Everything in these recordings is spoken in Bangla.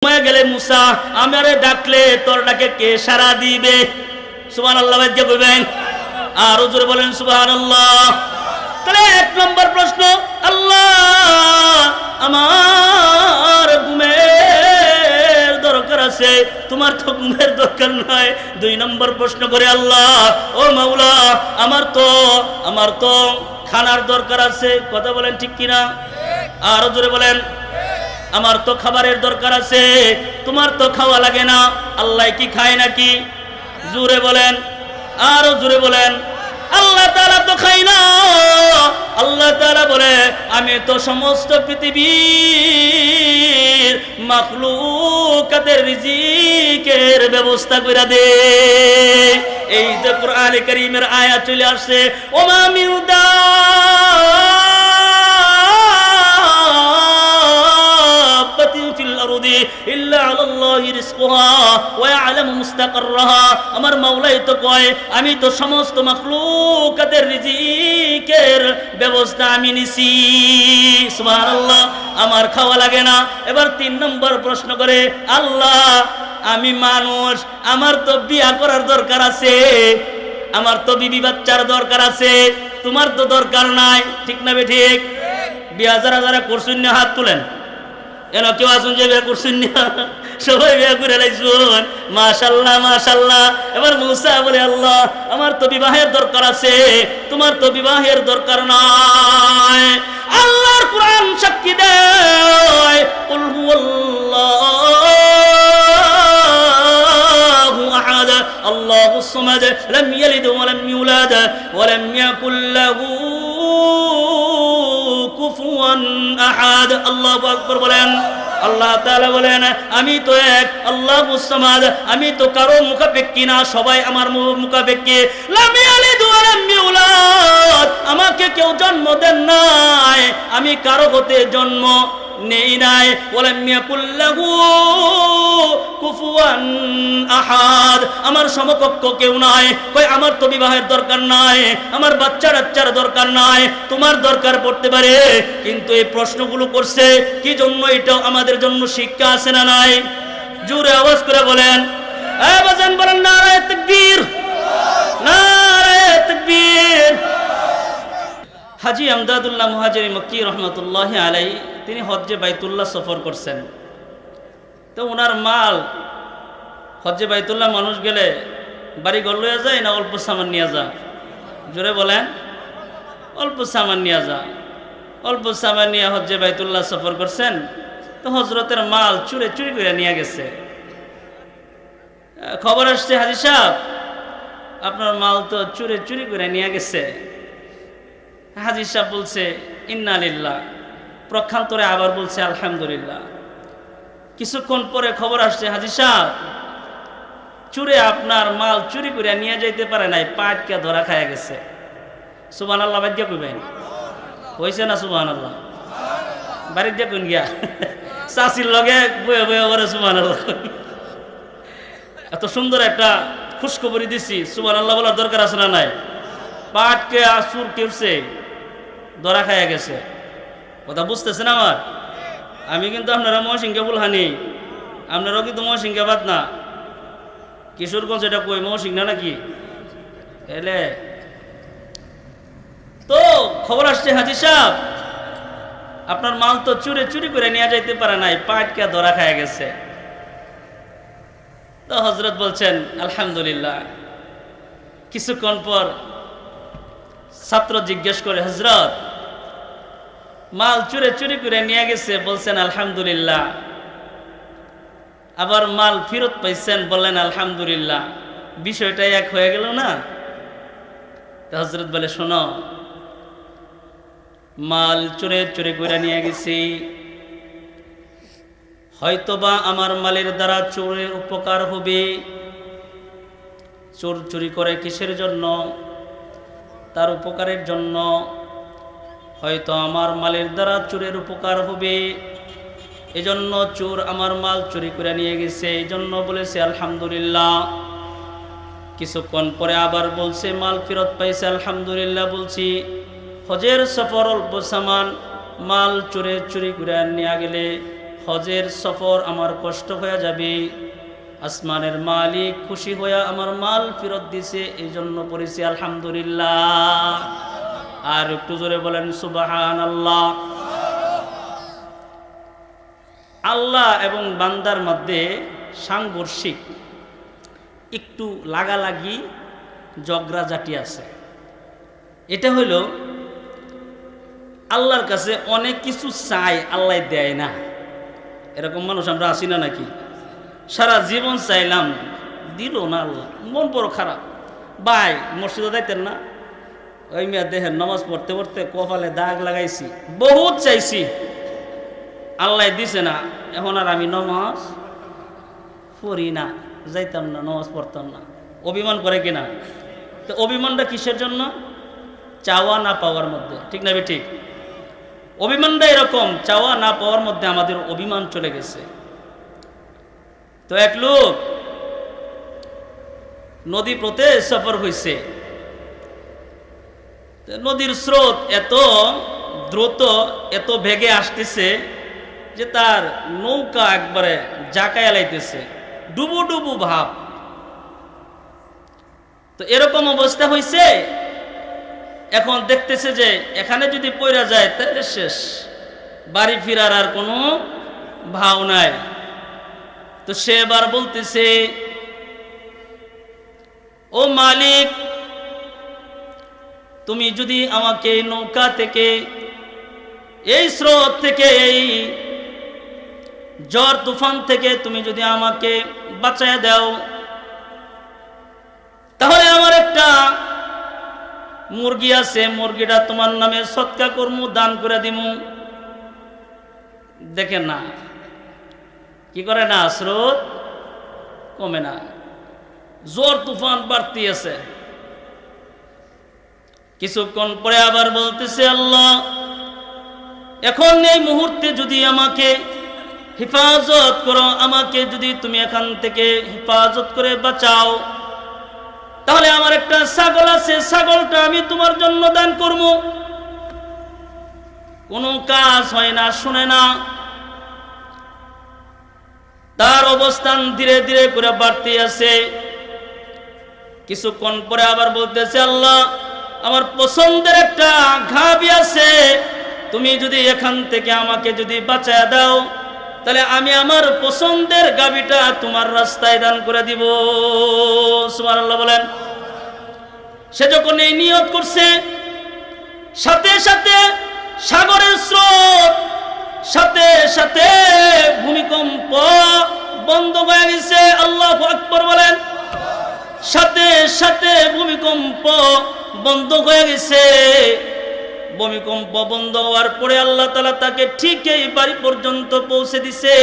গেলে মুসা আমারে ডাকলে তোর ডাকে কে সাড়া দিবে? সুবহানাল্লাহ বাজ্যা কইবেন আর জোরে বলেন সুবহানাল্লাহ। তাহলে এক নম্বর প্রশ্ন, আল্লাহ আমার ঘুমের দরকার আছে, তোমার তো ঘুমের দরকার নাই। দুই নম্বর প্রশ্ন করে, আল্লাহ ও মাওলা আমার তো খানার দরকার আছে। কথা বলেন ঠিক কিনা? আরো জোরে বলেন, আমার তো খাবারের দরকার আছে, তোমার তো খাওয়া লাগে না। আল্লাহ কি খায় নাকি? জোরে বলেন, আরো জোরে বলেন। আল্লাহ তাআলা তো খায় না। আল্লাহ তাআলা বলে আমি তো সমস্ত পৃথিবীর মাখলুকাতের রিজিকের ব্যবস্থা করে দেই। এই যে কোরআনে কারীমের আয়াত চলে আসছে, ওমা মিন ইল্লা আলাল্লাহি রিজকুহা ওয়া ইয়ালামু মুস্তাকাররাহা। আমার মাওলাই তো কয় আমি তো সমস্ত মাখলুকাতের রিজিকের ব্যবস্থা আমি নিছি। সুবহানাল্লাহ, আমার খাওয়া লাগে না। এবার তিন নম্বর প্রশ্ন করে, আল্লাহ আমি মানুষ, আমার তো বিয়া করার দরকার আছে, আমার তো বিবি বাচ্চার দরকার আছে, তোমার তো দরকার নাই। ঠিক না বে ঠিক? বিয়া যারা যারা করছেন না হাত তুলেন। এন কেউ আসুন যে বিয়ে করছেন না? সবাই বিয়ে করে লাইছুন, মাশাআল্লাহ মাশাআল্লাহ। এবার মুসা বলে, আল্লাহ আমার তো বিবাহের দরকার আছে, তোমার তো বিবাহের দরকার নাই। আল্লাহর কোরআন সাক্ষী দেয়, কুল হুয়াল্লাহু আহাদ আল্লাহুস সামাদ লাম ইয়ালিদ ওয়া লাম ইউলাদ ওয়া লাম ইয়াকুল লাহু কুফুয়ান আহাদ। আল্লাহু আকবার বলেন। আল্লাহ তাআলা বলেন আমি তো এক, আল্লাহুস সামাদ, আমি তো কারো মুখাপেক্ষী না, সবাই আমার মুখাপেক্ষী। লাম ইয়ালিদ ওয়া লাম ইউলাদ, আমাকে কেউ জন্ম দেন নাই, আমি কারো হতে জন্ম নেই নাই। ওয়া লাম ইয়াকুল লাহু কুফুয়ান আহাদ, আমার সমকক্ষ কেউ নাই। কই আমার তো বিবাহের দরকার নাই, আমার বাচ্চার দরকার নাই, তোমার দরকার পড়তে পারে। কিন্তু এই প্রশ্নগুলো করছে কি জন্য? এটা আমাদের জন্য শিক্ষা আছে না নাই? জোরে আওয়াজ করে বলেন, এ বাজান বলেন নারায়ে তাকবীর, নারায়ে তাকবীর। হাজী আমদাদুল্লাহ মুহাজির মক্কি রহমাতুল্লাহি আলাইহি তিনি হজ্জে বাইতুল্লাহ সফর করছেন। তো ওনার মাল হজ্জে বাইতুল্লাহ মানুষ গেলে বাড়ি ঘর লইয়া যায় না অল্প সামান নিয়ে যা? জোরে বলেন, অল্প সামান নিয়ে যা। অল্প সামান নিয়ে হজ্জে বাইতুল্লাহ সফর করছেন। তো হজরতের মাল চুরি করে নিয়ে গেছে। খবর আসছে, হাজী সাহেব আপনার মাল তো চুরি করে নিয়ে গেছে। হাজী সাহেব বলছে ইন্না লিল্লাহ, প্রক্ষান্তরে আবার বলছে আলহামদুলিল্লাহ। কিছুক্ষণ পরে খবর আসছে, হাজী সাহেব চুরে আপনার মাল চুরি করে নিয়ে যাইতে পারে নাই, পাটকে ধরা খায়া গেছে। সুবহানাল্লাহ বাজ্যা কইবেন, হইছে না? সুবহানাল্লাহ বাড়ির দিয়ে কোন গিয়া চাষির লগে বয়ে বয়ে করে সুবহানাল্লাহ। এত সুন্দর একটা খুশখবরি দিছি, সুবহানাল্লাহ বলার দরকার আছে না নাই? পাটকে আসুর কেউছে ধরা খায়া গেছে। কথা বুঝতেছেন আমার? আমি কিন্তু আপনারা মহসিংকে বুলহানি, আপনারাও কিন্তু মহসিংকে বাদ না। কিশোরগঞ্জ এটা কই মহসিং না নাকি? এলে তো খবর আসছে, হাজী সাহেব আপনার মাল তো চুরি করে নিয়ে যাইতে পারে নাই, পাটকে ধরা খায়া গেছে। তো হযরত বলছেন আলহামদুলিল্লাহ। কিছুক্ষণ পর ছাত্র জিজ্ঞেস করে, হযরত মাল চুরি করে নিয়ে গেছে, বলছেন আলহামদুলিল্লাহ। আবার মাল ফেরত পাইছেন, বললেন আলহামদুলিল্লাহ। বিষয়টা এক হয়ে গেল না? তো হযরত বলে, শোনো, মাল চুরি করে নিয়ে গেছি, হয়তোবা আমার মালের দ্বারা চোরের উপকার হবে। চোর চুরি করে কিসের জন্য? তার উপকারের জন্য। হয়তো আমার মালের দ্বারা চোরের উপকার হবে, এজন্য চোর আমার মাল চুরি করে নিয়ে গেছে, এই জন্য বলেছে আলহামদুলিল্লাহ। কিছুক্ষণ পরে আবার বলছে মাল ফেরত পাইছে, আলহামদুলিল্লাহ বলছি। হজের সফর অল্প সামান মাল চুরি করে নিয়ে গেলে হজের সফর আমার কষ্ট হয়ে যাবে, আসমানের মালিক খুশি হইয়া আমার মাল ফেরত দিছে, এই জন্য পড়েছি আলহামদুলিল্লাহ। আর একটু জোরে বলেন সুবহানাল্লাহ। আল্লাহ এবং বান্দার মধ্যে সাংঘর্ষিক একটু লাগালাগি ঝগড়াঝাটি আছে। এটা হইল আল্লাহর কাছে অনেক কিছু চাই, আল্লাহ দেয় না। এরকম মানুষ আমরা আছি না নাকি? সারা জীবন চাইলাম, দিল না আল্লাহ, মন বড় খারাপ। ভাই মসজিদে যাইতেন না? ওই মেয়ে দেহের নামাজ পড়তে পড়তে কপালে দাগ লাগাইছি, বহুত চাইছি, আল্লাহ দিছে না। এখন আর আমি নামাজ পড়ি না, যাইতাম না, নামাজ পড়তাম না। অভিমান করে কিনা? তো অভিমানটা কিসের জন্য? চাওয়া না পাওয়ার মধ্যে, ঠিক না? ঠিক। অভিমানটা এরকম, চাওয়া না পাওয়ার মধ্যে আমাদের অভিমান চলে গেছে। তো এক লোক নদী পথে সফর হয়েছে, নদীর স্রোত এত দ্রুত, এত বেগে আসতেছে যে তার নৌকা একবারে জাকায় লাইতেছে, ডুবু ডুবু ভাব। তো এরকম অবস্থা হয়েছে, এখন দেখতেছে যে এখানে যদি পড়া যায় তাহলে শেষ, বাড়ি ফিরার আর কোনো ভাও নাই। তো সে এবার বলতেছে, ও মালিক, তুমি যদি আমাকে এই নৌকা থেকে, এই স্রোত থেকে, এই ঝড় তুফান থেকে তুমি যদি আমাকে বাঁচায় দাও, তাহলে আমার একটা মুরগি আছে, মুরগিটা তোমার নামে সৎকা করমু, দান করে দিমু। দেখেন না কি করে না, স্রোত কমে না, ঝড় তুফান বাড়তি আছে। কিছুক্ষণ পরে আবার বলতেছে, আল্লাহ এখন এই মুহূর্তে যদি আমাকে হেফাজত করো, আমাকে যদি তুমি এখান থেকে হেফাজত করে বাঁচাও, তাহলে আমার একটা ছাগল আছে, ছাগলটা আমি তোমার জন্য দান করব। কোনো কাজ হয় না, শুনে না। তার অবস্থান ধীরে ধীরে করে বাড়তে আছে। কিছুক্ষণ পরে আবার বলতেছে, আল্লাহ আমার পছন্দের একটা গাভী আছে, তুমি যদি এখান থেকে আমাকে যদি বাঁচায় দাও, তাহলে আমি আমার পছন্দের গাভীটা তোমার রাস্তায় দান করে দিব। সুবহানাল্লাহ বলেন। সে যখন এই নিয়ত করছে, সাথে সাথে সাগরের স্রোত, সাথে সাথে ভূমিকম্প বন্ধ হয়ে গেছে। আল্লাহু আকবার বলেন। সাথে সাথে ভূমিকম্প বন্ধ হয়ে গেছে। ভূমিকম্প বন্ধ হওয়ার পরে আল্লাহ তাআলা তাকে ঠিক এই বাড়ি পর্যন্ত পৌঁছে দিছে।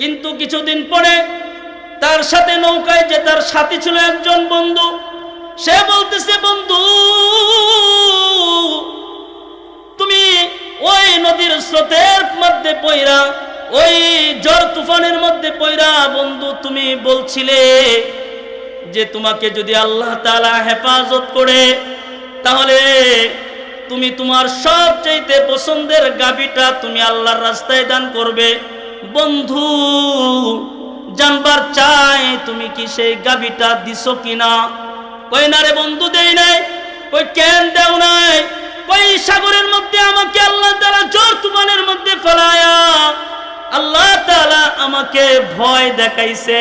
কিন্তু কিছুদিন পরে তার সাথে নৌকায় যে তার সাথী ছিল একজন বন্ধু, সে বলতেছে, বন্ধু তুমি ওই নদীর স্রোতের মধ্যে পইরা, ওই ঝড় তুফানের মধ্যে পইরা, বন্ধু তুমি বলছিলে যে তোমাকে যদি আল্লাহ তাআলা হেফাজত করে, তাহলে তুমি তোমার সবচেয়ে পছন্দের গাভীটা তুমি আল্লাহর রাস্তায় দান করবে। বন্ধু জানবার চাই তুমি কি সেই গাভীটা দিছো কিনা? কই না রে বন্ধু, দেই নাই। কই কেন দেও নাই? কই সাগরের মধ্যে আমাকে আল্লাহ তাআলা ঝড় তুফানের মধ্যে ফেলায়া আল্লাহ তাআলা আমাকে ভয় দেখাইছে,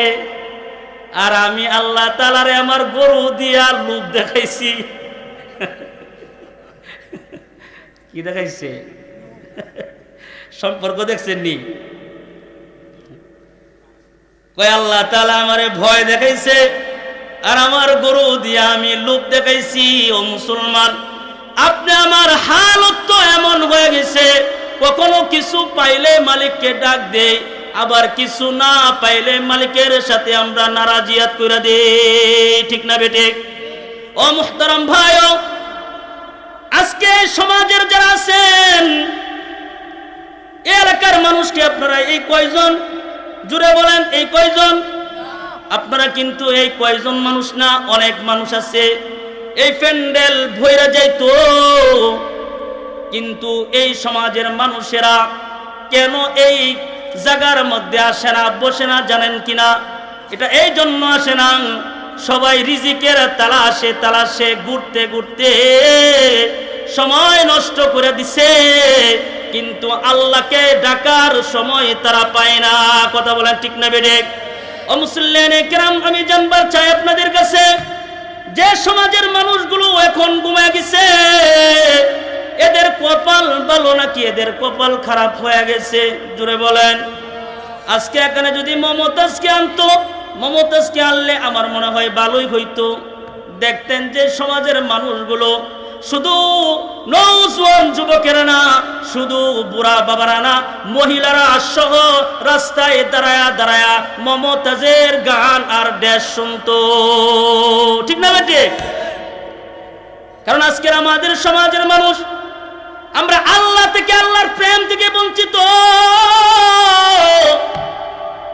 আর আমি আল্লাহ তাআলারে আমার গরু দিয়া লোভ দেখাইছি। কি দেখাইছে? সম্পর্ক দেখছেন নি? কই আল্লাহ তাআলা আমারে ভয় দেখাইছে, আর আমার গরু দিয়া আমি লোভ দেখাইছি। ও মুসলমান, আপনি আমার হালত তো এমন হয়ে গেছে, কখনো কিছু পাইলে মালিককে ডাক দেই, আবার কিছু না পাইলে মালিকের সাথে আমরা নারাজিয়াত করে দেই, ঠিক না বেটে? ও মুহতারাম ভাইও, আজকে সমাজের যারা আছেন, এলাকার মানুষকে আপনারা এই কয়জন? জুড়ে বলেন, এই কয়জন? আপনারা কিন্তু এই কয়জন মানুষ না, অনেক মানুষ আছে। এই প্যান্ডেল ভইরা যাইতো, কিন্তু এই সমাজের মানুষেরা কেন এই জায়গার মধ্যে আসে না, বসে না জানেন কিনা? এটা এই জন্য আসে না, সবাই রিজিকের তালাশে ঘুরতে ঘুরতে সময় নষ্ট করে দিছে, কিন্তু আল্লাহকে ডাকার সময় তারা পায় না। কথা বলেন ঠিক না বেঠিক? ও মুসল্লিয়ানে কিরাম, আমি জানবার চাই আপনাদের কাছে, যে সমাজের মানুষগুলো এখন ঘুমিয়ে গেছে, এদের কপাল ভালো নাকি এদের কপাল খারাপ হয়ে গেছে? জোরে বলেন। আজকে এখানে যদি মমতাজকে আনতো, মমতাজকে আনলে আমার মনে হয় ভালোই হইতো। দেখতেন যে সমাজের মানুষগুলো শুধু নওজোয়ান যুবকেরা না, শুধু বুড়া বাবারা না, মহিলারা সহ রাস্তায় দাঁড়ায়া দাঁড়ায়া মমতাজের গান আর ড্যাশ শুনতো। ঠিক না ঠিক? কারণ আজকের আমাদের সমাজের মানুষ, আমরা আল্লাহ থেকে, আল্লাহর প্রেম থেকে বঞ্চিত।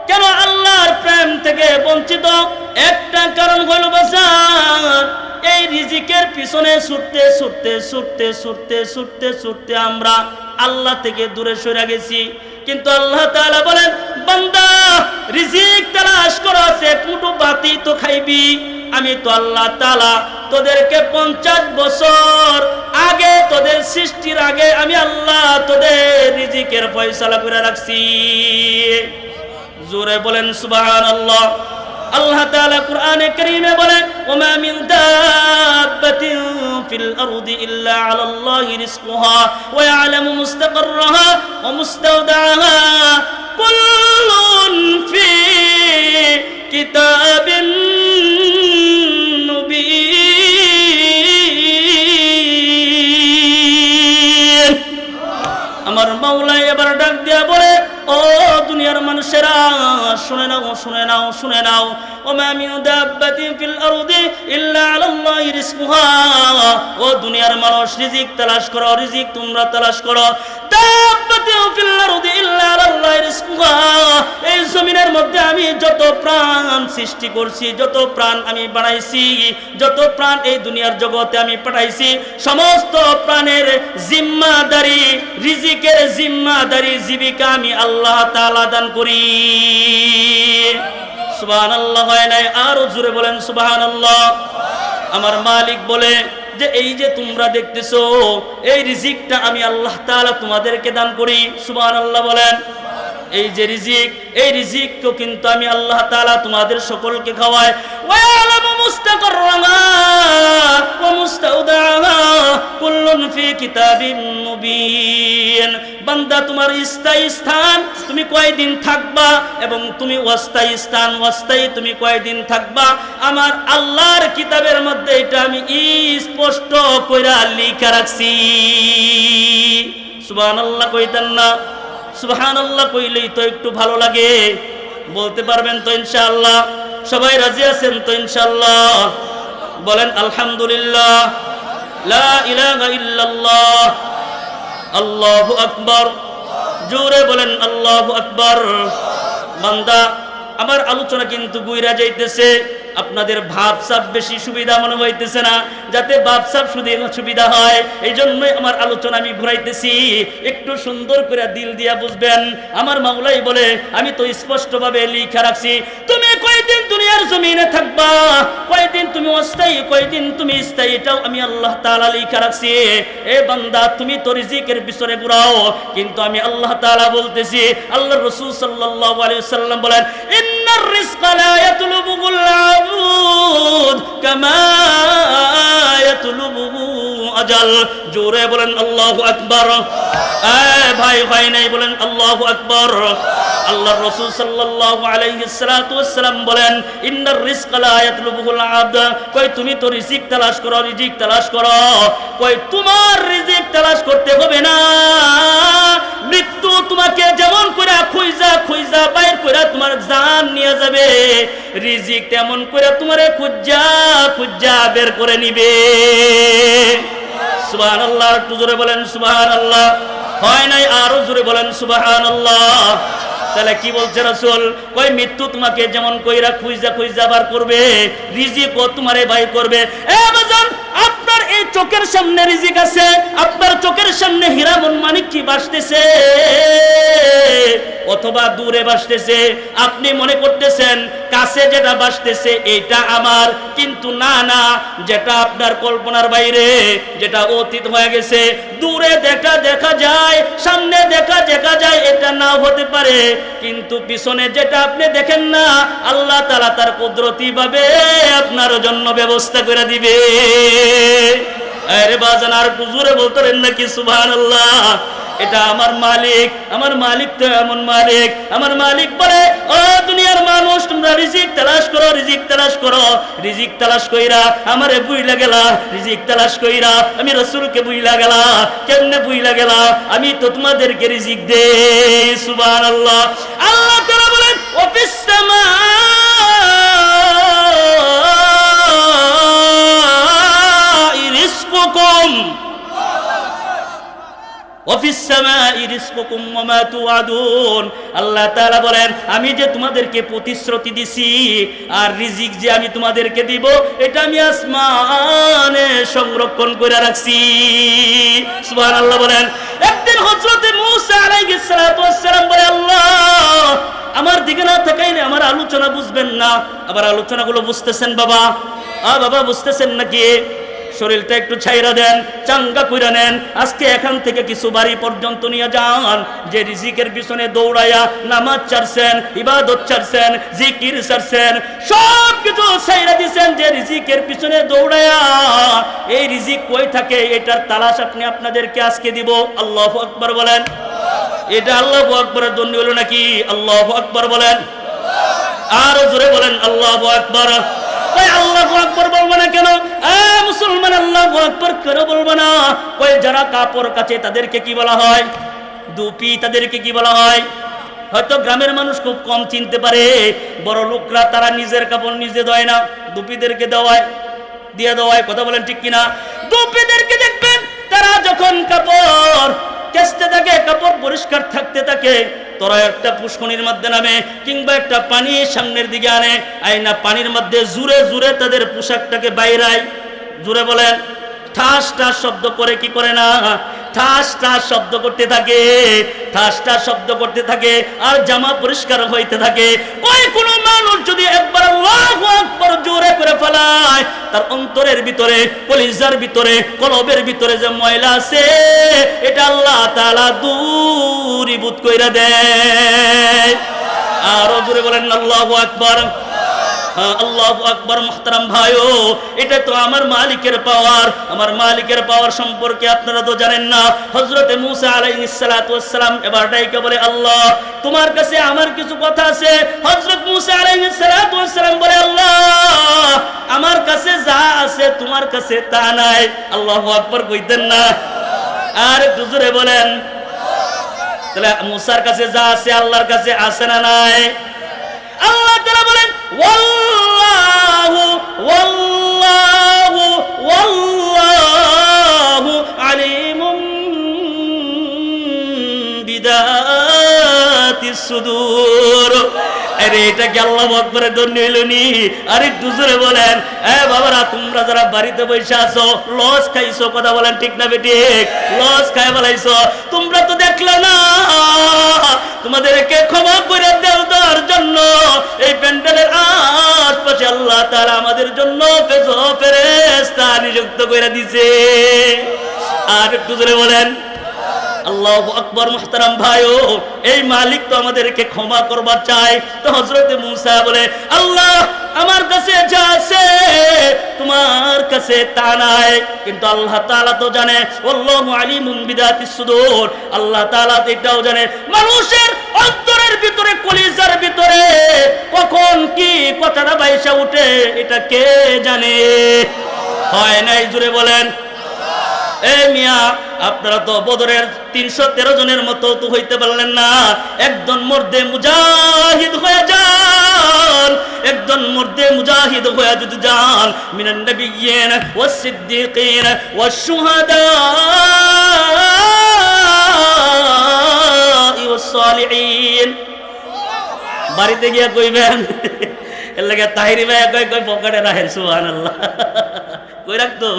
কেন আল্লাহর প্রেম থেকে বঞ্চিত? একটা কারণ হলো বাজার, এই রিজিকের পিছনে ছুটতে ছুটতে ছুটতে ছুটতে ছুটতে ছুটতে আমরা আল্লাহ থেকে দূরে সরে গেছি। কিন্তু আল্লাহ তাআলা বলেন, বান্দা রিজিক তালাশ করো, এক মুঠো ভাতই তো খাইবি। আমি তো আল্লাহ তাআলা তোদেরকে 50 বছর আগে, তোদের সৃষ্টির আগে আমি আল্লাহ তোদের রিজিকের ফয়সালা করে রাখছি। জোরে বলেন সুবহানাল্লাহ। আল্লাহ তাআলা কুরআনে কারীমে বলেন, ওয়া মিন দাব্বাতিন ফিল আরদি ইল্লা আলাল্লাহি রিজকুহা ওয়া ইয়ালামু মুস্তাকাররাহা ওয়া মুস্তাওদাআহা কুল্লুন ফি কিতাবিন মুবিন। আমার মাওলা এবার ডাক দিয়া বলে, ও দুনিয়ার মানুষেরা, শুনে নাও শুনে নাও শুনে নাও। ওমা মিন দাব্বাতিন ফিল আরদি ইল্লা আলাল্লাহি রিজকুহা। ও দুনিয়ার মানুষ, রিজিক তালাশ করো, রিজিক তোমরা তালাশ করো। দাব্বাতিন ফিল আরদি ইল্লা আলাল্লাহি রিজকুহা। এই জমিনের মধ্যে আমি যত প্রাণ সৃষ্টি করছি, যত প্রাণ আমি বানাইছি, যত প্রাণ এই দুনিয়ার জগতে আমি পাঠাইছি, সমস্ত প্রাণের জিম্মাদারি, রিজিকের জিম্মাদারি, জীবিকা আমি আল্লাহ তাআলা দান করি। সুবহানাল্লাহ হয় নাই? আরো জোরে বলেন সুবহানাল্লাহ। আমার মালিক বলে যে এই যে তোমরা দেখতেছো, এই রিজিকটা আমি আল্লাহ তাআলা তোমাদেরকে দান করি। সুবহানাল্লাহ বলেন। এই যে রিজিক, এই রিজিকও কিন্তু আমি আল্লাহ তাআলা তোমাদের সকলকে খাওয়াই। ওয়া ইয়ালামু মুস্তাকাররাহা ওয়া মুস্তাওদাআহা কুল্লুন ফি কিতাবিন মুবিন। বান্দা, তোমার স্থায়ী স্থান তুমি কয়দিন থাকবা, এবং তুমি অস্থায়ী স্থান, অস্থায়ী তুমি কয়দিন থাকবা, আমার আল্লাহর কিতাবের মধ্যে এটা আমি স্পষ্ট কইরা লিখা রাখছি। সুবহানাল্লাহ কইতেন না? সুবহানাল্লাহ কইলেই তো একটু ভালো লাগে। বলতে পারবেন তো ইনশাআল্লাহ? সবাই রাজি আছেন তো ইনশাআল্লাহ? বলেন আলহামদুলিল্লাহ। লা ইলাহা ইল্লাল্লাহ। আল্লাহু আকবার। জোরে বলেন আল্লাহু আকবার। বান্দা, আমার আলোচনা কিন্তু গুইরা যাইতেছে, আপনাদের ভাবসাব বেশি সুবিধা মনে হইতেছে না। যাতে ভাবসাব সুবিধা হয়, এই জন্যই আমার আলোচনা আমি ঘুরাইতেছি। একটু সুন্দর করে দিল দিয়া বুঝবেন। আমার মাওলাই বলে, আমি তো স্পষ্টভাবে লিখা রাখছি, তুমি কয়দিন দুনিয়ার জমিনে থাকবা, কয়দিন তুমি অস্থায়ী, কয়দিন তুমি স্থায়ী, এটাও আমি আল্লাহ তাআলা লিখা রাখছি। এ বান্দা, তুমি তো রিজিকের পিছনে ঘুরাও, কিন্তু আমি আল্লাহ তাআলা বলতেছি, আল্লাহর রাসূল সাল্লাল্লাহু আলাইহি ওয়াসাল্লাম বলেন, ইন্নার রিজকা লা ইয়াতলুবুল আবুদ কামা ইয়াতলুবু আজাল। জোরে বলেন আল্লাহু আকবার। ভাই ভাই নাই বলেন আল্লাহু আকবার। আল্লাহর রাসূল সাল্লাল্লাহু আলাইহি ওয়াসাল্লাম বলেন, ইন্নার রিজকা লা ইয়াতলুবুল আবদ। কই তুমি তো রিজিক তালাশ করো, রিজিক তালাশ করো। কই তোমার রিজিক তালাশ করতে হবে না, মৃত্যু তোমাকে যেমন করে খুঁজা খুঁজা বাইর করে তোমার জান নিয়ে যাবে, রিজিক তেমন করে তোমারে খুঁজা খুঁজা বের করে নিবে। সুবহানাল্লাহ। একটু জোরে বলেন সুবহানাল্লাহ। হয় নাই? আরো জোরে বলেন সুবহানাল্লাহ। তাহলে কি বলছে রাসূল? কই মৃত্যু তোমাকে যেমন কইরা খুঁজা খুঁজা বার করবে, রিজিকও তোমারে বাই করবে। এ বাজান, আপনার আপনার এই চোখের সামনে রিজিক আছে, আপনার চোখের সামনে হীরা মানিক কি ভাসতেছে অথবা দূরে ভাসতেছে, আপনি মনে করতেছেন কাছে যেটা ভাসতেছে এটা আমার, কিন্তু না না, যেটা আপনার কল্পনার বাইরে, যেটা অতীত হয়ে গেছে, দূরে দেখা যায়, সামনে দেখা যায়, এটা না হতে পারে, কিন্তু পিছনে যেটা আপনি দেখেন না, আল্লাহ তাআলা তার কুদরতি ভাবে আপনার জন্য ব্যবস্থা করে দিবে। আরে বাজান আর জোরে বলতেন নাকি সুবহানাল্লাহ? এটা আমার মালিক, আমার মালিক তো এমন মালিক, আমার মালিক বলে ও দুনিয়ার মানুষ তোমরা রিজিক তালাশ করো, রিজিক তালাশ করো, রিজিক তালাশ কইরা আমারে বুইলা গেলা, রিজিক তালাশ কইরা আমি রাসূলকে বুইলা গেলা, কেমনে বুইলা গেলা? আমি তো তোমাদেরকে রিজিক দেই। সুবহানাল্লাহ। আল্লাহ তাআলা বলেন ওয়াফিস সামাই রিজকুকুম আল্লাহ তাআলা বলেন আমি যে তোমাদেরকে প্রতিশ্রুতি দিছি আর রিজিক যে আমি তোমাদেরকে দিব, এটা আমি আসমানে সংরক্ষণ করে রাখছি। সুবহানাল্লাহ বলেন। একদিন হযরত মূসা আলাইহিস সালাতু ওয়াস সালাম বলে আল্লাহ আমার দিকে না তাকাইলে আমার আলোচনা বুঝবেন না। আবার আলোচনাগুলো বুঝতেছেন বাবা? বাবা বুঝতেছেন নাকি? শরীরটা একটু ছাইরা দেন, চাঙ্গা কইরা নেন। আজকে এখান থেকে কিছু বাড়ি পর্যন্ত নিয়ে যান, যে রিজিকের পিছনে দৌড়ায়া নামাজ ছাড়ছেন, ইবাদত ছাড়ছেন, জিকির ছাড়ছেন, সব কিছু ছাইরা দিয়েছেন, যে রিজিকের পিছনে দৌড়ায়া এই রিজিক কই থাকে এটার তালাশ আপনি আপনাদেরকে আজকে দিব। আল্লাহু আকবার বলেন। এটা আল্লাহু আকবারের জন্য হলো নাকি? আল্লাহু আকবার বলেন। আরো জোরে বলেন আল্লাহু আকবার। কই আল্লাহু আকবার বলবো না কেন? মুসলমান আল্লাহু আকবার কেন বলবো না? কই যারা কাপড় কাচে তাদেরকে কি বলা হয়? দুপি। তাদেরকে কি বলা হয়? হয়তো গ্রামের মানুষ খুব কম চিনতে পারে, বড় লোকরা তারা নিজের কাপড় নিজে ধোয় না, দুপিদেরকে দিয়ে দেওয়ায়। কথা বলেন ঠিক কিনা? দুপিদেরকে দেখবেন তারা যখন কাপড় কেচতে থাকে, কাপড় পরিষ্কার থাকতে থাকে, তোরা একটা পুষ্কনির মধ্যে নামে কিংবা একটা পানি সামনের দিকে আনে, আয়না পানির মধ্যে জুড়ে জুড়ে তাদের পোশাকটাকে বাইরায়। জুড়ে বলেন। ঠাস ঠাস শব্দ করে কি করে না? ঠাস ঠাস শব্দ করতে থাকে, ঠাস ঠাস শব্দ করতে থাকে, আর জামা পরিষ্কার হইতে থাকে। ওই কোন মানুষ যদি একবার আল্লাহু আকবার জোরে করে ফেলায়, তার অন্তরের ভিতরে, কলিজার ভিতরে, কলবের ভিতরে যে ময়লা আছে এটা আল্লাহ তাআলা দূরীভূত কইরা দেয়। আরো জোরে বলেন আল্লাহু আকবার। আল্লাহু আকবার। মুহতারাম ভাইও, এটা তো আমার মালিকের পাওয়ার। আমার মালিকের পাওয়ার সম্পর্কে আপনারা তো জানেন না। হযরত মূসা আলাইহিস সালাতু ওয়াস সালাম এবার ডাইকে বলে আল্লাহ তোমার কাছে আমার কিছু কথা আছে। হযরত মূসা আলাইহিস সালাতু ওয়াস সালাম বলে আল্লাহ আমার কাছে যা আছে তোমার কাছে তা নাই। আল্লাহু আকবার কইতেন না? আর একটু জোরে বলেন। তাহলে মূসার কাছে যা আছে আল্লাহর কাছে আছে না নাই? আল্লাহ তাআলা বলেন ওয়াল্লাহু ওয়াল্লাহু ওয়াল্লাহু আলিমুম বিদাতিস সুদূর। আরে এটা কি আল্লাহু আকবারের জন্য হইলনি? আরে একটু জোরে বলেন। বাবারা তোমরা যারা বাড়িতে বসে আছো লস খাইছো, কথা বলেন ঠিক না বেঠিক? লস খাই বলাইছো, তোমরা তো দেখলে না। তোমাদেরকে ক্ষমা করে দেওয়ার জন্য এই প্যান্ডেলের আশপাশে আল্লাহ তাআলা আমাদের জন্য ফেরেশতা নিযুক্ত করে দিয়েছে। আর একটু জোরে বলেন আল্লাহু আকবার। মুহতারাম ভাইও, এই মালিক তো আমাদেরকে ক্ষমা করবার চায়। তো হযরত মূসা বলে আল্লাহ আমার কাছে যা আছে তোমার কাছে তা নাই, কিন্তু আল্লাহ তাআলা তো জানে আল্লাহু আলিমুম বিদাতিস সুদূর। আল্লাহ তাআলা এটাও জানে মানুষের অন্তরের ভিতরে, কলিজার ভিতরে কখন কি কথাটা বাইসা উঠে এটা কে জানে? হয় নাই? জুড়ে বলেন। এই মিয়া আপনারা তো বদরের 313 জনের মতো তো হইতে পারলেন না। একজন মর্দে মুজাহিদ হয়ে যান, একজন মর্দে মুজাহিদ হয়ে যদি যান মিনান নবিয়্যিন ওয়াস সিদ্দীকিন ওয়াস শুহাদা ওয়াস সালিহিন। বাড়িতে গিয়া কইবেন এর লাগে তাহিরি ভাই কই পকেটে রাখেন। সুবহানাল্লাহ। কই রাখতো?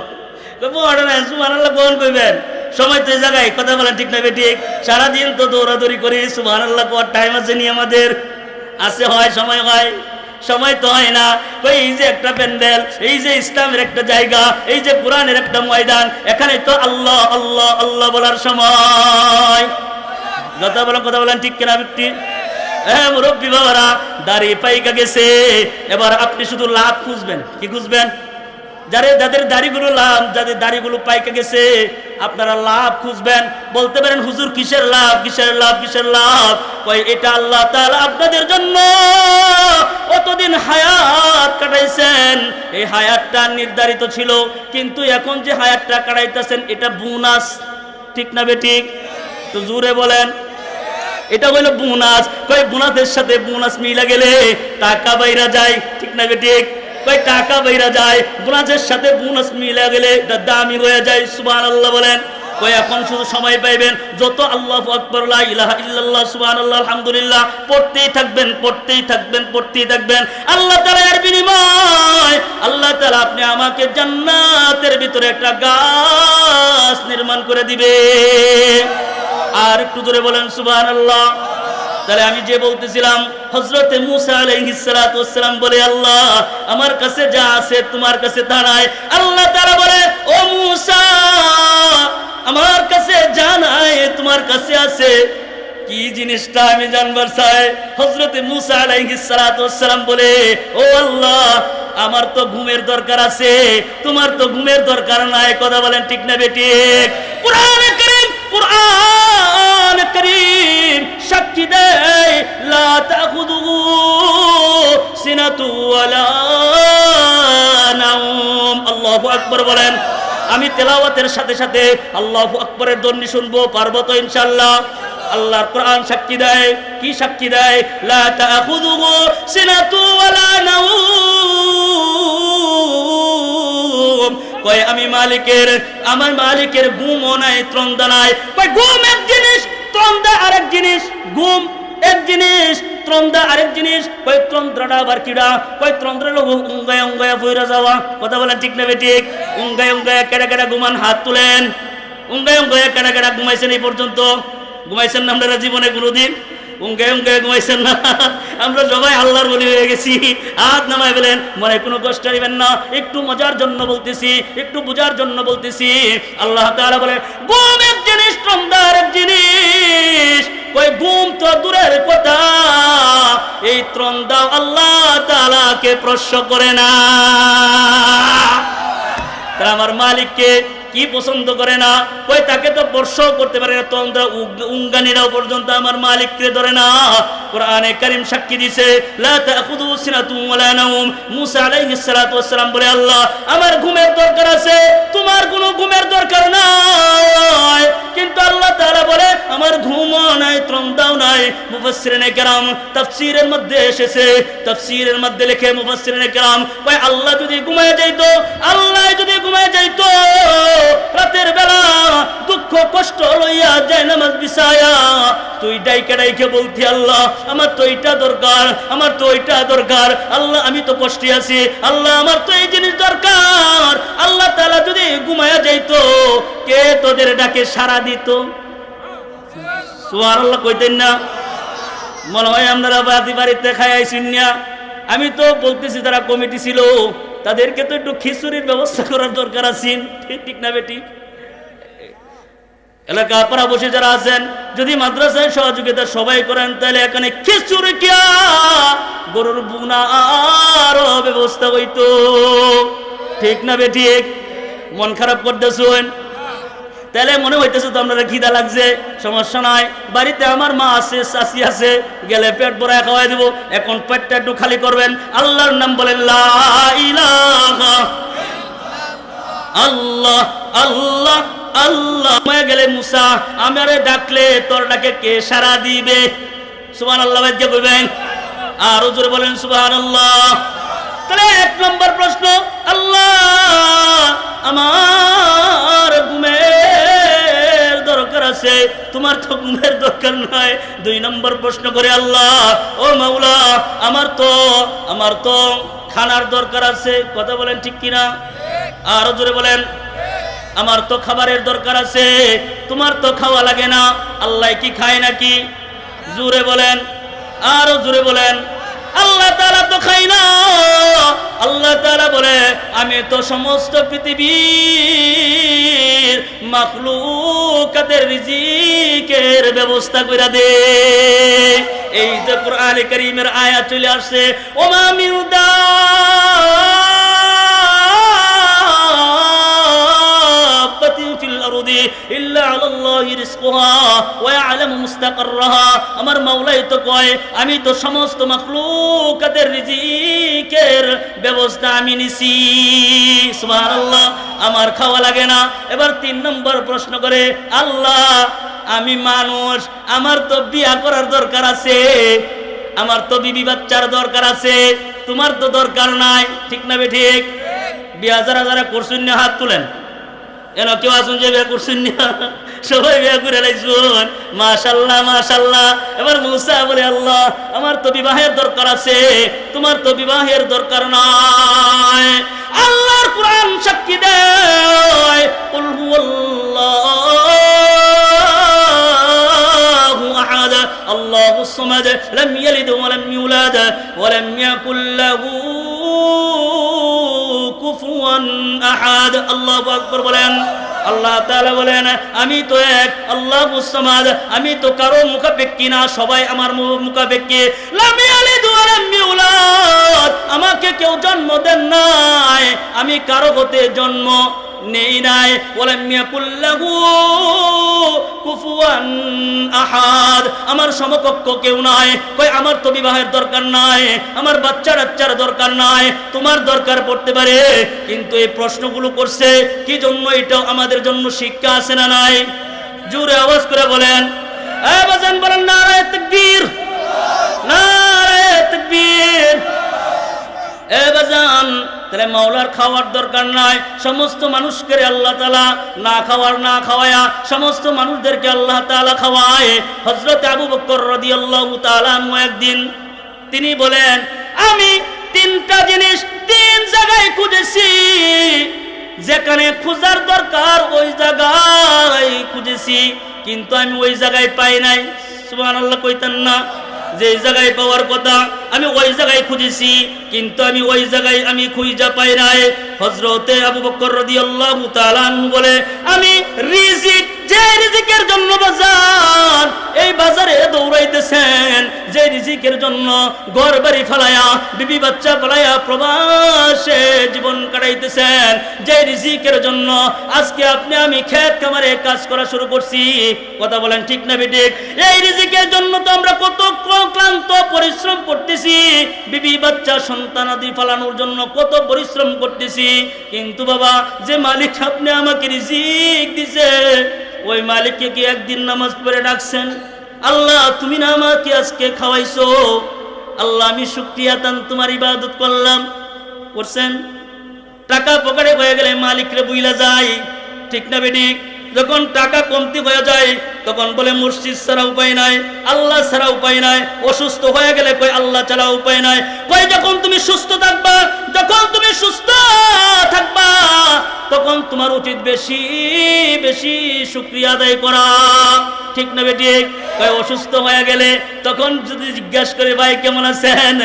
সুবহানাল্লাহ কোন কইবেন? সময় তো এই জায়গায়, কথা বলেন ঠিক না বেঠিক? সারাদিন তো দৌড়াদৌড়ি করি, সুবহানাল্লাহ কোয়ার টাইম আছে নি আমাদের? আছে, হয়, সময় হয়? সময় তো হয় না। কই এই যে একটা প্যান্ডেল, এই যে ইসলামের একটা জায়গা, এই যে কোরআনের একটা ময়দান, এখানে তো আল্লাহ আল্লাহ আল্লাহ বলার সময়। কথা বলেন ঠিক কিনা ব্যক্তি? হ্যাঁ মুরব্বী বাবারা, দাড়ি পাইকা গেছে, এবার আপনি শুধু লাভ খুঁজবেন। কি খুঁজবেন? যাদের দাড়িগুলো লাভ, যাদের দাড়িগুলো পাইকা গেছে, আপনারা লাভ খুঁজবেন। বলতে পারেন হুজুর কিসের লাভ, কিসের লাভ, কিসের লাভ? কই এটা আল্লাহ তাআলা আপনাদের জন্য অতদিন হায়াত কাটাইছেন, এই হায়াতটা নির্ধারিত ছিল, কিন্তু এখন যে হায়াতটা কাটাইতেছেন এটা বোনাস। ঠিক না বেঠিক? তো জোরে বলেন। এটা হইল বোনাস। কই বোনাসের সাথে বোনাস মিলা গেলে টাকা বাইরা যায়। ঠিক না বেঠিক? কই টাকা বাইরা যায়, বোনাসের সাথে বোনাস মিলা গেলে এটা দামি হয়ে যায়। সুবহানাল্লাহ বলেন। কই এখন শুধু সময় পাইবেন, যত আল্লাহু আকবার, লা ইলাহা ইল্লাল্লাহ, সুবহানাল্লাহ, আলহামদুলিল্লাহ পড়তেই থাকবেন, পড়তেই থাকবেন, পড়তেই থাকবেন। আল্লাহ তাআলা এর বিনিময়, আল্লাহ তাআলা আপনি আমাকে জান্নাতের ভিতরে একটা গাছ নির্মাণ করে দিবে। আর একটু জোরে বলেন সুবহানাল্লাহ। তাহলে আমি যে বলতেছিলাম, হযরতে মূসা আলাইহিস সালাতু ওয়াস সালাম বলে, আল্লাহ আমার কাছে যা আছে তোমার কাছে তা নাই। আল্লাহ তাআলা বলে, ও মূসা আমার কাছে যা নাই তোমার কাছে আছে। কি জিনিসটা আমি জানবার চাই। হযরতে মূসা আলাইহিস সালাতু ওয়াস সালাম বলে, ও আল্লাহ আমার তো ঘুমের দরকার আছে, তোমার তো ঘুমের দরকার নাই। কথা বলেন ঠিক না বেঠিক? কুরআনে কারীম, কুরআন কারীম সাক্ষী দেয়, লা তাখুযুহু সিনাতু ওয়ালা নাওম। আল্লাহু আকবার বলেন। আমি তেলাওয়াতের সাথে সাথে আল্লাহু আকবারের ধ্বনি শুনবো, পারবো তো ইনশাআল্লাহ? আল্লাহর কোরআন সাক্ষী দেয়। কি সাক্ষী দেয়? লা তাখুযুহু সিনাতু ওয়ালা নাওম। কয় আমি মালিকের, আমার মালিকের ঘুমও নাই, ত্রন্দা নাই। কয় ঘুম এক জিনিস, ত্রন্দা আরেক জিনিস। ঘুম এক জিনিস, ত্রন্দা আরেক জিনিস। কয় ত্রন্দ্রটা আবার কিডা? কয় ত্রন্দ্র লোক উঙ্গায় উঙ্গায় ফইরা যাওয়া। কথা বলেন ঠিক না বেঠিক? উঙ্গায় উঙ্গায় কেডা কেডা ঘুমান? হাত তুলেন। উঙ্গায় উঙ্গায় কেডা কেডা ঘুমাইছেন এই পর্যন্ত? ঘুমাইছেন না আপনারা জীবনে কোনোদিন? উঙ্গায় উঙ্গায় ঘুমাইছেন না? আমরা সবাই আল্লাহর বলি হয়ে গেছি। হাত নামায় বলেন, মনে কোনো কষ্ট নেবেন না, একটু মজার জন্য বলতেছি, একটু বোঝার জন্য বলতেছি। আল্লাহ তাআলা বলে ঘুম এক জিনিস, ত্রন্দা আরেক জিনিস। কই ঘুম তো দূরের কথা, এই ত্রন্দাও আল্লাহ তাআলাকে স্পর্শ করে না। তারা আমার মালিককে কি পছন্দ করে না? কই তাকে তো স্পর্শ করতে পারে না, তন্দ্রা উঙ্গানিরাও পর্যন্ত আমার মালিককে ধরে না। কোরআনে কারীম সাক্ষী দিছে, লা তাখুযুহু সিনাতুন ওয়ালা নাওম। মূসা আলাইহিস সালাতু ওয়াস সালাম বলে, আল্লাহ আমার ঘুমের দরকার আছে, তোমার কোনো ঘুমের দরকার নাই। কিন্তু আল্লাহ তাআলা বলে আমার ঘুমও নাই, ত্রন্দাও নাই। মুফাসসিরিনে কেরাম তাফসীরের মধ্যে এসেছে, তাফসীরের মধ্যে লেখে মুফাসসিরিনে কেরাম কয় আল্লাহ যদি ঘুমায় যাইতো, আল্লাহ যদি ঘুমায় যাইতো, রাতের বেলা দুঃখ কষ্ট লইয়া যায় নামাজ বিছায়া তুই ডাইকে ডাইকে বলতি, আল্লাহ আমার তো এইটা দরকার, আমার তো ওইটা দরকার, আল্লাহ আমি তো কষ্টে আছি, আল্লাহ আমার তো এই জিনিস দরকার। আল্লাহ তাআলা যদি ঘুমায়া যাইতো, কে তোদের ডাকে সাড়া দিত? সুবহানাল্লাহ কইতেন না? মনে হয় আপনারা বাড়ি বাড়িতে খাইয়াইছেন না। আমি তো বলতেছি যারা কমিটি ছিল তাদেরকে তো একটু খিচুড়ির ব্যবস্থা করার দরকার আছে। ঠিক না বেটি? এলাকা পাড়া বসে যারা আছেন, যদি মাদ্রাসায় সহযোগিতা সবাই করেন, তাহলে এখানে খিচুড়ি কিয়া গরুর বুনার ব্যবস্থা হইতো। ঠিক না বেটি? মন খারাপ করতেছেন? তাহলে মনে হইতেছে তো আপনারা খিদা লাগছে, সমস্যা নাই, বাড়িতে আমার মা আছে, চাচি আছে, গেলে পেট ভরা খাওয়াই দেবো। এখন পেটটা একটু খালি করবেন, আল্লাহর নাম বলেন, লা ইলাহা আল্লাহ আল্লাহ আল্লাহ। হয়ে গেলে মুসা আমারে ডাকলে তোর ডাকে কে সাড়া দিবে? সুবহানাল্লাহ বাজ্যা কইবেন, আর জোরে বলেন সুবহানাল্লাহ। তাহলে এক নম্বর প্রশ্ন, আল্লাহ আমার ঘুমের দরকার আছে, তোমার তো ঘুমের দরকার নয়। দুই নম্বর প্রশ্ন করে, আল্লাহ ও মাওলা আমার তো খানার দরকার আছে। কথা বলেন ঠিক কিনা? আর জোরে বলেন। আমার তো খাবারের দরকার আছে, তোমার তো খাওয়া লাগে না। আল্লাহ কি খায় নাকি? জোরে বলেন, আরো জোরে বলেন। আল্লাহ তাআলা তো খায় না। আল্লাহ তাআলা বলে আমি তো সমস্ত পৃথিবীর মাখলুকাতের রিজিকের ব্যবস্থা করে দেই। এই যে কোরআনে কারীমের আয়াত চলে আসছে, ওমা মিন দাব্বাতিন ফিল আরদি ইল্লা আলাল্লাহি রিজকুহা ওয়া ইয়ালামু মুস্তাকাররাহা। আমার মাওলাই তো কয় আমি তো সমস্ত মাখলুকাতের রিজিকের ব্যবস্থা আমি নিছি। সুবহানাল্লাহ, আমার খাওয়া লাগে না। এবার 3 নম্বর প্রশ্ন করে, আল্লাহ আমি মানুষ, আমার তো বিয়া করার দরকার আছে, আমার তো বিবি বাচ্চার দরকার আছে, তোমার তো দরকার নাই, ঠিক না বেঠিক? বিয়া যারা যারা করছেন না হাত তুলেন। এন কেউ আসুন যে বিয়া করছেন না? সবাই বিয়া করে লাইছুন, মাশাআল্লাহ মাশাআল্লাহ। এবার মুসা বলে আল্লাহ আমার তো বিবাহের দরকার আছে, তোমার তো বিবাহের দরকার নাই। আল্লাহর কোরআন সাক্ষী দেয়, কুল হুয়াল্লাহু আহাদ আল্লাহুস সামাদ লাম ইয়ালিদ ওয়া লাম ইউলাদ ওয়া লাম ইয়াকুল লাহু কুফুয়ান আহাদ। আল্লাহু আকবার বলেন। আল্লাহ তাআলা বলেন আমি তো এক, আল্লাহুস সামাদ, আমি তো কারো মুখাপেক্ষী না, সবাই আমার মুখাপেক্ষী। লাম ইয়ালিদ ওয়া লাম ইউলাদ, আমাকে কেউ জন্ম দেন নাই, আমি কারো হতে জন্ম নেই নাই। ওয়া লাম ইয়াকুল লাহু কুফুয়ান আহাদ, আমার সমকক্ষ কেউ নাই। কই আমার তো বিবাহের দরকার নাই, আমার বাচ্চার দরকার নাই, তোমার দরকার পড়তে পারে। কিন্তু এই প্রশ্নগুলো করছে কি জন্য? এটাও আমাদের জন্য শিক্ষা আছে না নাই? জোরে আওয়াজ করে বলেন, এ বাজান বলেন নারায়ে তাকবীর, নারায়ে তাকবীর। এ বাজান তাহলে মাওলার খাওয়ার দরকার নাই, সমস্ত মানুষকে আল্লাহ তাআলা না খাওয়ায়া সমস্ত মানুষদেরকে আল্লাহ তাআলা খাওয়ায়। হযরত আবু বকর রাদিয়াল্লাহু তাআলা আনহু একদিন তিনি বলেন আমি 3টা জিনিস 3 জায়গায় খুঁজেছি, যেখানে খোঁজার দরকার ওই জায়গায় খুঁজেছি, কিন্তু আমি ওই জায়গায় পাই নাই। সুবহানাল্লাহ কইতেন না? যে জায়গায় পাওয়ার কথা আমি ওই জায়গায় খুঁজেছি, কিন্তু আমি ওই জায়গায় আমি খুঁজা পাই নাই। হযরতে আবু বকর রাদিয়াল্লাহু তাআলা আনহু বলে আমি রিজিক, যে রিজিকের জন্য বাজার এই বাজারে দৌড়াইতেছেন, যে রিজিকের জন্য ঘর বাড়ি ফেলায়া বিবি বাচ্চা ফেলায়া প্রবাসে জীবন কাটাইতেছেন, যে রিজিকের জন্য আজকে আপনি আমি ক্ষেত খামারে কাজ করা শুরু করছি। কথা বলেন ঠিক না বেঠিক? এই রিজিকের জন্য তো আমরা কত ক্লান্ত পরিশ্রম করতেছি, বিবি বাচ্চা সন্তানাদি ফলানোর জন্য কত পরিশ্রম করতেছি, কিন্তু বাবা যে মালিক আপনি আমাকে রিজিক দিছে ওই মালিককে কি একদিন নামাজ পড়ে ডাকছেন? আল্লাহ তুমি না আমাকে আজকে খাওয়াইছো, আল্লাহ আমি শুকরিয়া তান তোমার ইবাদত করলাম, করছেন? টাকা পকেটে হয়ে গেলে মালিকরে বুইলা যায়, ঠিক না বেঠিক? যখন টাকা কমতি হয়ে যায় তখন বলে মসজিদ ছাড়া উপায় নাই, আল্লাহ ছাড়া উপায় নাই। অসুস্থ হয়ে গেলে কই আল্লাহ ছাড়া উপায় নাই। কই যখন তুমি সুস্থ থাকবা, যখন তুমি সুস্থ থাকবা তখন তোমার উচিত বেশি বেশি শুকরিয়া আদায় করা, ঠিক না বেঠিক? কই অসুস্থ হয়ে গেলে তখন যদি জিজ্ঞাসা করে ভাই কেমন আছেন,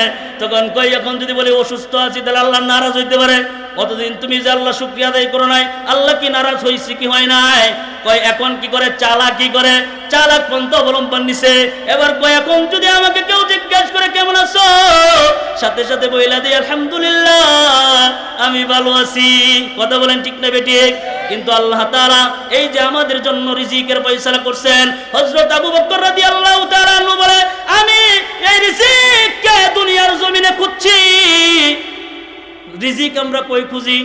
তখন কই এখন যদি বলে অসুস্থ আছি তাহলে আল্লাহ নারাজ হইতে পারে। কতদিন তুমি যে আল্লাহ শুকরিয়া আদায় করো নাই, আল্লাহ কি নারাজ হইছে কি হয় নাই? কয় এখন কি করে চালাকি করে, চালাক পন্থা অবলম্বন নিছে। এবার কয় এখন যদি আমাকে কেউ জিজ্ঞাসা করে কেমন আছো, সাথে সাথে বইলা দিই আলহামদুলিল্লাহ আমি ভালো আছি। কথা বলেন ঠিক না বেঠিক? কিন্তু আল্লাহ তাআলা এই যে আমাদের জন্য রিজিকের ফয়সালা করছেন, হযরত আবু বকর রাদিয়াল্লাহু তাআলা আনহু বলে আমি এই রিজিককে দুনিয়ার জমিনে খুঁজছি। রিজিক আমরা কই খুঁজি?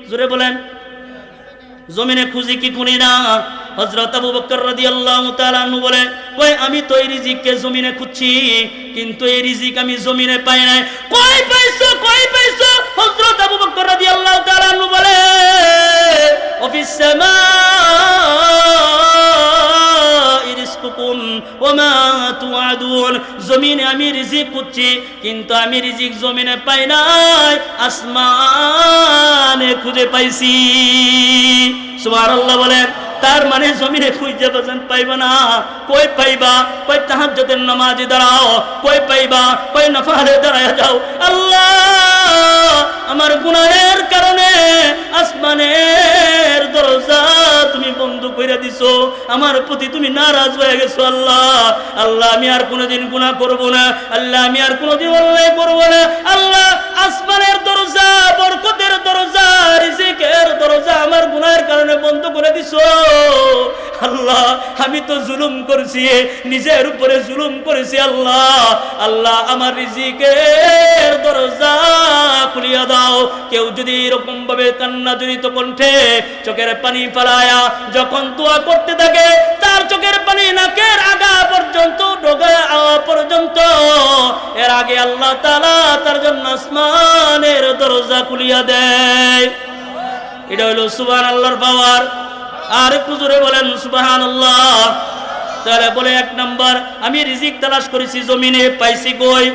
জোরে বলেন, জমিনে খুঁজি কি খুঁজি না? হযরত আবু বকর রাদিয়াল্লাহু তাআলা আনহু বলে কই আমি তো এই রিজিককে জমিনে খুঁজছি, কিন্তু এই রিজিক আমি জমিনে পাই নাই। কই পাইছো, কই পাইছো? হযরত আবু বকর রাদিয়াল্লাহু তাআলা আনহু বলে অফিস সামাই রিজকুকুম ওয়া মা তুআদুন, জমিনে আমি রিজিক খুঁজছি, কিন্তু আমি রিজিক জমিনে পাই নাই, আসমানে খুঁজে পাইছি। সুবহানাল্লাহ বলেন। তার মানে জমিনে খুঁজে বাজান পাইবা না। কই পাইবা? কই তাহাজ্জুদের নামাজে দাঁড়াও। কই পাইবা? কই নফলে দাঁড়ায়া যাও। আল্লাহ আমার গুনাহের কারণে আসমানের দরজা তুমি বন্ধ করে দিছো, আমার প্রতি তুমি নারাজ হয়ে গেছো। আল্লাহ আল্লাহ আমি আর কোনোদিন গুনাহ করব না। আল্লাহ আমি আর কোনোদিন অন্যায় করব না। আল্লাহ আসমানের দরজা, বরকতের দরজা, রিজিকের দরজা আমার গুনাহের কারণে বন্ধ করে দিছো। আল্লাহ আমি তো জুলুম করেছি, নিজের উপরে জুলুম করেছি। আল্লাহ আল্লাহ আমার রিজিকের দরজা খুলিয়া দাও। কেউ যদি এরকম ভাবে কান্না জড়িত কণ্ঠে চোখের পানি ফেলায়া যখন দোয়া করতে থাকে, তার চোখের পানি নাকের আগা পর্যন্ত, ডগা পর্যন্ত, এর আগে আল্লাহ তাআলা তার জন্য আসমানের দরজা খুলিয়া দেয়। এটা হলো সুবহানাল্লাহর পাওয়ার। আর একটু জোরে বলেন সুবহানাল্লাহ। তাহলে বলে, এক নাম্বার আমি রিজিক তালাশ করেছি, জমিনে পাইছি কই?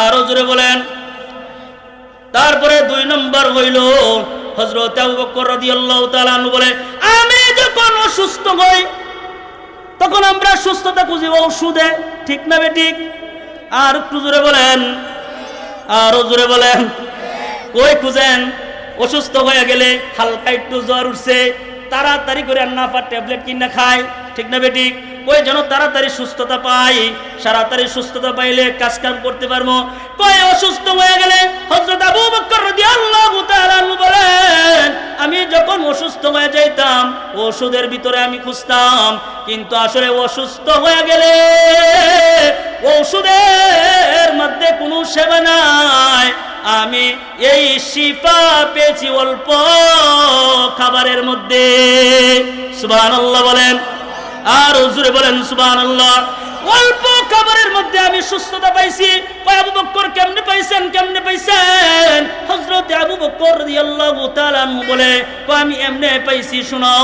আরো জোরে বলেন। তারপরে দুই নম্বর হইল হযরত আবু বকর রাদিয়াল্লাহু তাআলা আনহু বলে, আমি যখন অসুস্থ হই তখন আমরা সুস্থতা খুঁজি ঔষধে, ঠিক না বেঠিক? আর একটু জোরে বলেন, আরো জোরে বলেন। কই খুঁজেন? অসুস্থ হয়ে গেলে, হালকা একটু জ্বর উঠছে, তাড়াতাড়ি করে নাফার ট্যাবলেট কিনে খায়, ঠিক না বেঠিক? ওই যেন তাড়াতাড়ি সুস্থতা পাই, তাড়াতাড়ি সুস্থতা পাইলে কাজ কাম করতে পারবো। কই অসুস্থ হয়ে গেলে হযরত আবু বকর রাদিয়াল্লাহু তাআলা আনহু বলেন, আমি যখন অসুস্থ হয়ে যাইতাম ওষুধের ভিতরে আমি খুঁজতাম, কিন্তু আসলে অসুস্থ হয়ে গেলে ওষুধের মধ্যে কোনো সেবা নাই। আমি এই শিফা পেয়েছি অল্প খাবারের মধ্যে। সুবহানাল্লাহ বলেন, আর হুজুরে বলেন সুবহানাল্লাহ। অল্প খাবারের মধ্যে আমি সুস্থতা পাইছি। আবু বকর কেমনে পাইছেন? কেমনে পাইছেন? হযরত আবু বকর রাদিয়াল্লাহু তাআলা আনহু বলে, আমি এমনে পাইছি, শুনো,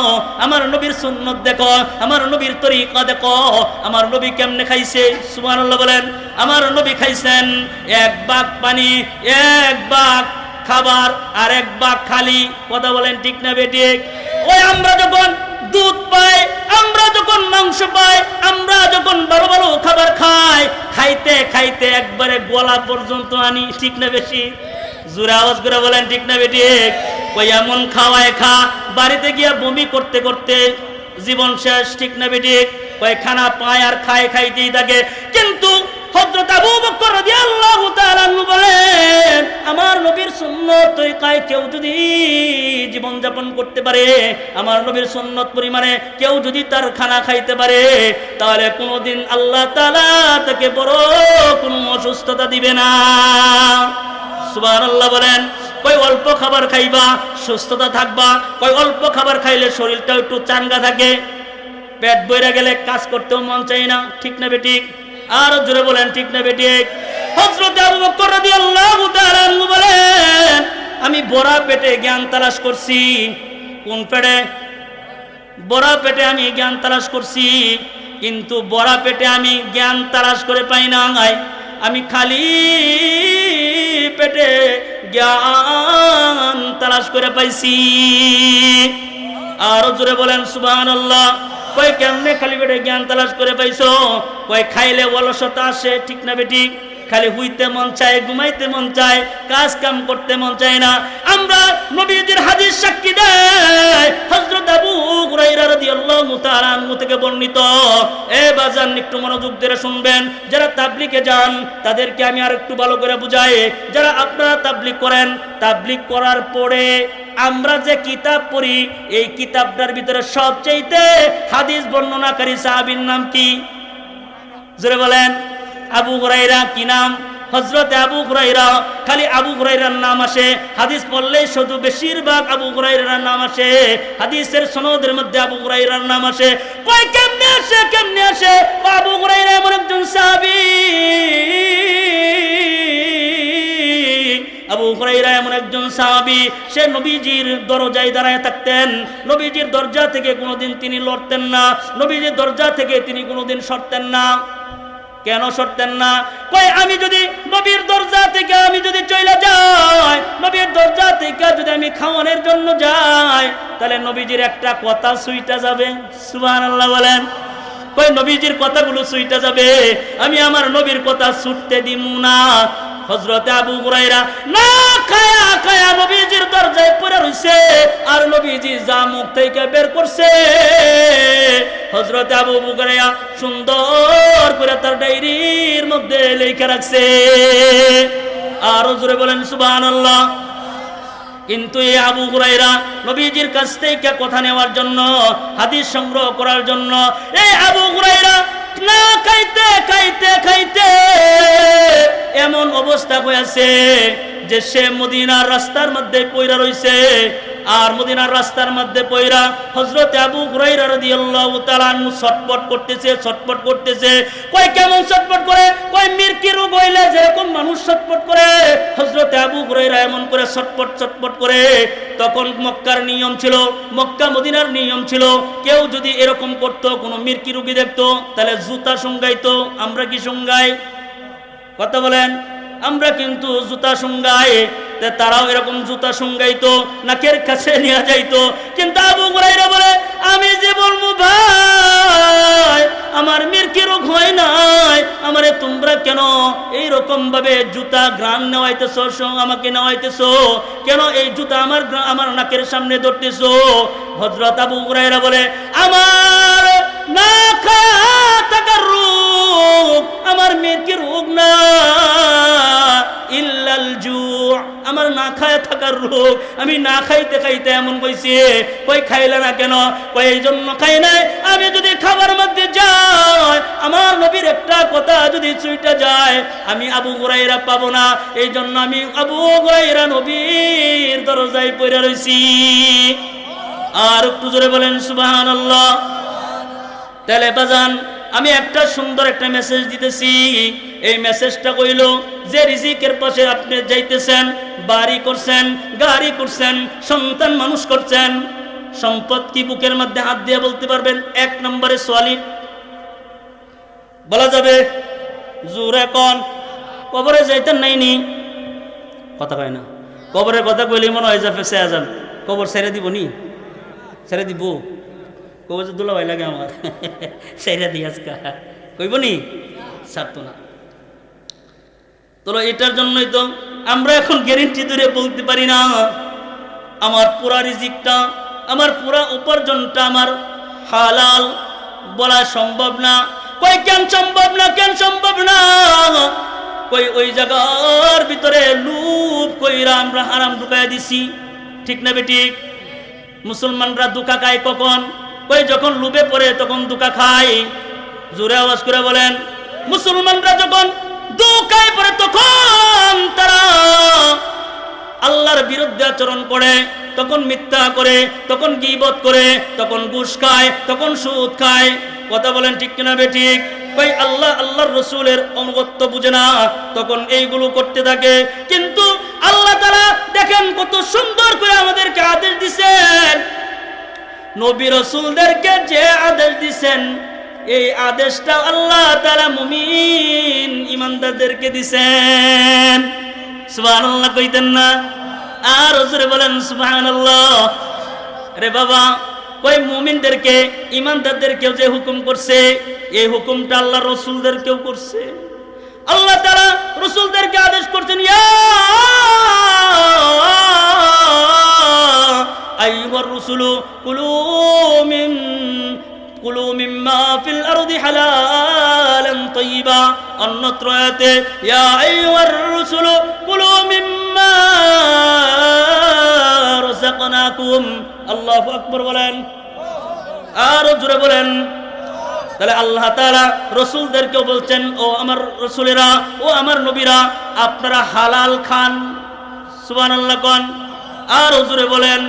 আমার নবীর সুন্নাত দেখো, আমার নবীর তরিকা দেখো, আমার নবী কেমনে খাইছে। সুবহানাল্লাহ বলেন। আমার নবী খাইছেন এক বাগ পানি, এক বাগ খাবার, আর এক বাগ খালি। কথা বলেন ঠিক না বেঠিক? ওই আমরা যখন দুধ পাই, আমরা যখন মাংস পাই, আমরা যখন ভালো ভালো খাবার খাই, খাইতে খাইতে একবারে গলা পর্যন্ত আনি, ঠিক না বেশি? জোরে আওয়াজ করে বলেন ঠিক না বেঠিক? ওই এমন খাওয়ায় খা, বাড়িতে গিয়া বমি করতে করতে জীবন শেষ, ঠিক না বেঠিক? ওই খানা পায় আর খায়, খাইতেই থাকে। কিন্তু হযরত আবু বকর রাদিয়াল্লাহু তাআলা আনহু বলেন, আমার নবীর সুন্নাত তরিকায় কেউ যদি জীবন যাপন করতে পারে, আমার নবীর সুন্নাত পরিমাণে কেউ যদি তার খানা খাইতে পারে, তাহলে কোনোদিন আল্লাহ তাআলা তাকে বড় কোনো অসুস্থতা দিবে না। সুবহানাল্লাহ বলেন। কই অল্প খাবার খাইবা সুস্থতা থাকবা, কই অল্প খাবার খাইলে শরীরটা একটু চাঙ্গা থাকে, পেট বইরা গেলে কাজ করতেও মন চাই না, ঠিক না বেঠিক? আর জোরে বলেন ঠিক না বেঠিক? হযরত আবু বকর রাদিয়াল্লাহু তাআলা আনহু বলেন, আমি বড়া পেটে জ্ঞান তালাশ করছি। কোন পেটে? বড়া পেটে আমি জ্ঞান তালাশ করছি, কিন্তু বড়া পেটে আমি জ্ঞান তালাশ করে পাই না। আমি খালি পেটে জ্ঞান তালাশ করে পাইছি। আর জোরে বলেন সুবহানাল্লাহ। কই কেমনে খালি পেটে জ্ঞান তালাশ করে পাইছো? কই খাইলে অলসতা আসে, ঠিক না বেঠিক? খালি হুইতে মন চায়, ঘুমাইতে মন চায়, কাজ কাম করতে মন চায় না। আমরা নবীজির হাদিস সাক্ষী দেয়, হযরত আবু হুরায়রা রাদিয়াল্লাহু তাআলা আনহু থেকে বর্ণিত। এ বাজান একটু মনোযোগ দিয়ে শুনবেন। যারা তাবলীগে যান তাদেরকে আমি আর একটু ভালো করে বুঝাই। যারা আপনারা তাবলীগ করেন, তাবলীগ করার পরে আমরা যে কিতাব পড়ি, এই কিতাবটার ভিতরে সবচেয়ে হাদিস বর্ণনাকারী সাহাবীর নাম কি? জোরে বলেন। আবু হুরায়রা। কি নাম? হযরত আবু হুরায়রা। খালি আবু হুরায়রার নাম আসে, হাদিস পড়লে শুধু বেশিরভাগ আবু হুরায়রার নাম আসে, হাদিসের সনদের মধ্যে আবু হুরায়রার নাম আসে। কই কেমনে আসে? কেমনে আসে? আবু হুরায়রা এমন একজন সাহাবী, আবু হুরায়রা এমন একজন সাহাবী, সে নবীজির দরজায় দাঁড়ায় থাকতেন। নবীজির দরজা থেকে কোনোদিন তিনি লড়তেন না, নবীজির দরজা থেকে তিনি কোনোদিন সরতেন না। কেন সরতেন না? কই আমি যদি নবীর দরজা থেকে আমি যদি চলে যাই, নবীর দরজা থেকে যদি আমি খাওয়ানোর জন্য যাই, তাহলে নবীজির একটা কথা সুইটা যাবে। সুবহানাল্লাহ বলেন। কই নবীজির কথাগুলো সুইটা যাবে, আমি আমার নবীর কথা ছুটতে দিব না। হযরতে আবু হুরায়রা না খায়া খায়া নবীজির দরজায় পড়ে রইছে, আর নবীজি যা মুখ থেকে বের করছে হযরতে আবু হুরায়রা সুন্দর করে তার ডায়েরির মধ্যে লিখে রাখছে। আর জোরে বলেন সুবহানাল্লাহ। কিন্তু এই আবু হুরায়রা নবীজির কাছ থেকে কথা নেওয়ার জন্য, হাদিস সংগ্রহ করার জন্য, এই আবু হুরায়রা না খাইতে খাইতে খাইতে এমন অবস্থা হয়েছে যে সে মদিনার রাস্তার মধ্যে পয়রা রইছে। আর মদিনার রাস্তার মধ্যে পয়রা হযরতে আবু হুরায়রা রাদিয়াল্লাহু তাআলা আনহু ছটপট করতেছে। কই কেমন ছটপট করে? কই মিরকি রোগ হইলে যেরকম মানুষ ছটপট করে, হযরতে আবু হুরায়রা এমন করে ছটপট করে। তখন মক্কার নিয়ম ছিল, মক্কা মদিনার নিয়ম ছিল, কেউ যদি এরকম করতো, কোনো মিরকি রোগী দেখতো, তাহলে জুতা শুঙ্গাইতো। আমরা কি শুঙ্গাই? কথা বলেন। আমরা কিন্তু জুতা শুঙ্গাই, তারাও এরকম জুতা শুঙ্গাইতো, নাকের কাছে নিয়ে যাইতো। কিন্তু আবু হুরায়রা বলে, আমি যে বলবো ভাই আমার মিরকি রোগ হয় নাই, আমারে তোমরা কেন এইরকম ভাবে জুতা গ্রাম নেওয়াইতেছো, আমাকে নেওয়াইতেছো কেন? এই জুতা আমার নাকের সামনে ধরতেছো। হযরত আবু হুরায়রা বলে, আমার না খায়া থাকার রোগ, আমার মিরকি রোগ না, ইল্লাল জু', আমার না খায় থাকার রোগ। আমি না খাইতে খাইতে এমন কইছি। কই খাইলে না কেন? কই এই জন্য খাই নাই, আমি যদি খাবার মধ্যে যাই, আমার নবীর একটা কথা যদি ছুঁইটা যায়, আমি আবু হুরায়রা পাবো না। এই জন্য আমি আবু হুরায়রা নবীর দরজায় পড়ে রইছি। আর একটু জোরে বলেন সুবহানাল্লাহ। তাহলে বাজান, আমি একটা সুন্দর একটা মেসেজ দিতেছি। এই মেসেজটা কইল যে রিজিকের পাশে আপনি যাইতেছেন, বাড়ি করছেন, গাড়ি করছেন, সন্তান মানুষ করছেন, সম্পদ কি বুকের মধ্যে হাত দিয়ে বলতে পারবেন? এক নম্বরে সোয়ালিড বলা যাবে? জোরে কোন? কবরে যাইতেন নাইনি? কথা কয় না। কবরের কথা কইলে মনে হয় যে ফেসে আজান, কবর ছেড়ে দিব নি? ছেড়ে দিব? কবর যে দুলা ভাই লাগে আমার, ছেড়ে দিই আজকা, কইব নি? ছাড়তো না। তো এটার জন্যই তো আমরা এখন গ্যারেন্টি ধরে বলতে পারি না আমার পুরা রিজিকটা, আমার পুরা উপার্জনটা আমার হালাল, বলা সম্ভব না। কই কেন সম্ভব না? কেন সম্ভব না? কই ওই জায়গার ভিতরে লুপ কইরা আমরা হারাম ঢুকাই দিছি। ঠিক না বেঠিক? মুসলমানরা দুকা খায় কখন? কই যখন লুপে পড়ে তখন দুকা খায়। জোরে আওয়াজ করে বলেন। মুসলমানরা যখন দুকায় পড়ে তখন তারা আল্লাহর বিরুদ্ধে আচরণ করে, তখন মিথ্যা করে, তখন গীবত করে, তখন ঘুষ খায়, তখন সুদ খায়। কথা বলেন ঠিক কিনা বেঠিক? কই আল্লাহর রাসূলের অনুগত্য বুঝে না, তখন এইগুলো করতে থাকে। কিন্তু আল্লাহ তাআলা দেখেন কত সুন্দর করে আমাদেরকে আদেশ দিবেন। নবী রাসূলদেরকে যে আদেশ দিবেন, এই আদেশটা আল্লাহ তাআলা মুমিন ইমানদারদেরকে দিবেন। সুবহানাল্লাহ কইতেন না? আর জোরে বলেন সুবহানাল্লাহ। রে বাবা, কই মুমিনদেরকে ইমানদারদেরকেও যে হুকুম করছে, এই হুকুমটা আল্লাহ রাসূলদেরকেও করছে। আল্লাহ তাআলা রাসূলদেরকে আদেশ করছেন, ইয়া আইয়ুহার রাসূলু কুলু মিম্মা ফিল আরদি হালালান তাইয়্যিবা। অন্যত্র আয়াতে ইয়া আইয়ুহার রাসূলু কুলু মিম্মা রাযাকনাকুম। আল্লাহু আকবার বলেন, আর জোরে বলেন। তাহলে আল্লাহ তাআলা রাসূলদেরকেও বলছেন, ও আমার রাসূলেরা, ও আমার নবীরা, আপনারা হালাল খান। সুবহানাল্লাহ কোন? আর জোরে বলেন,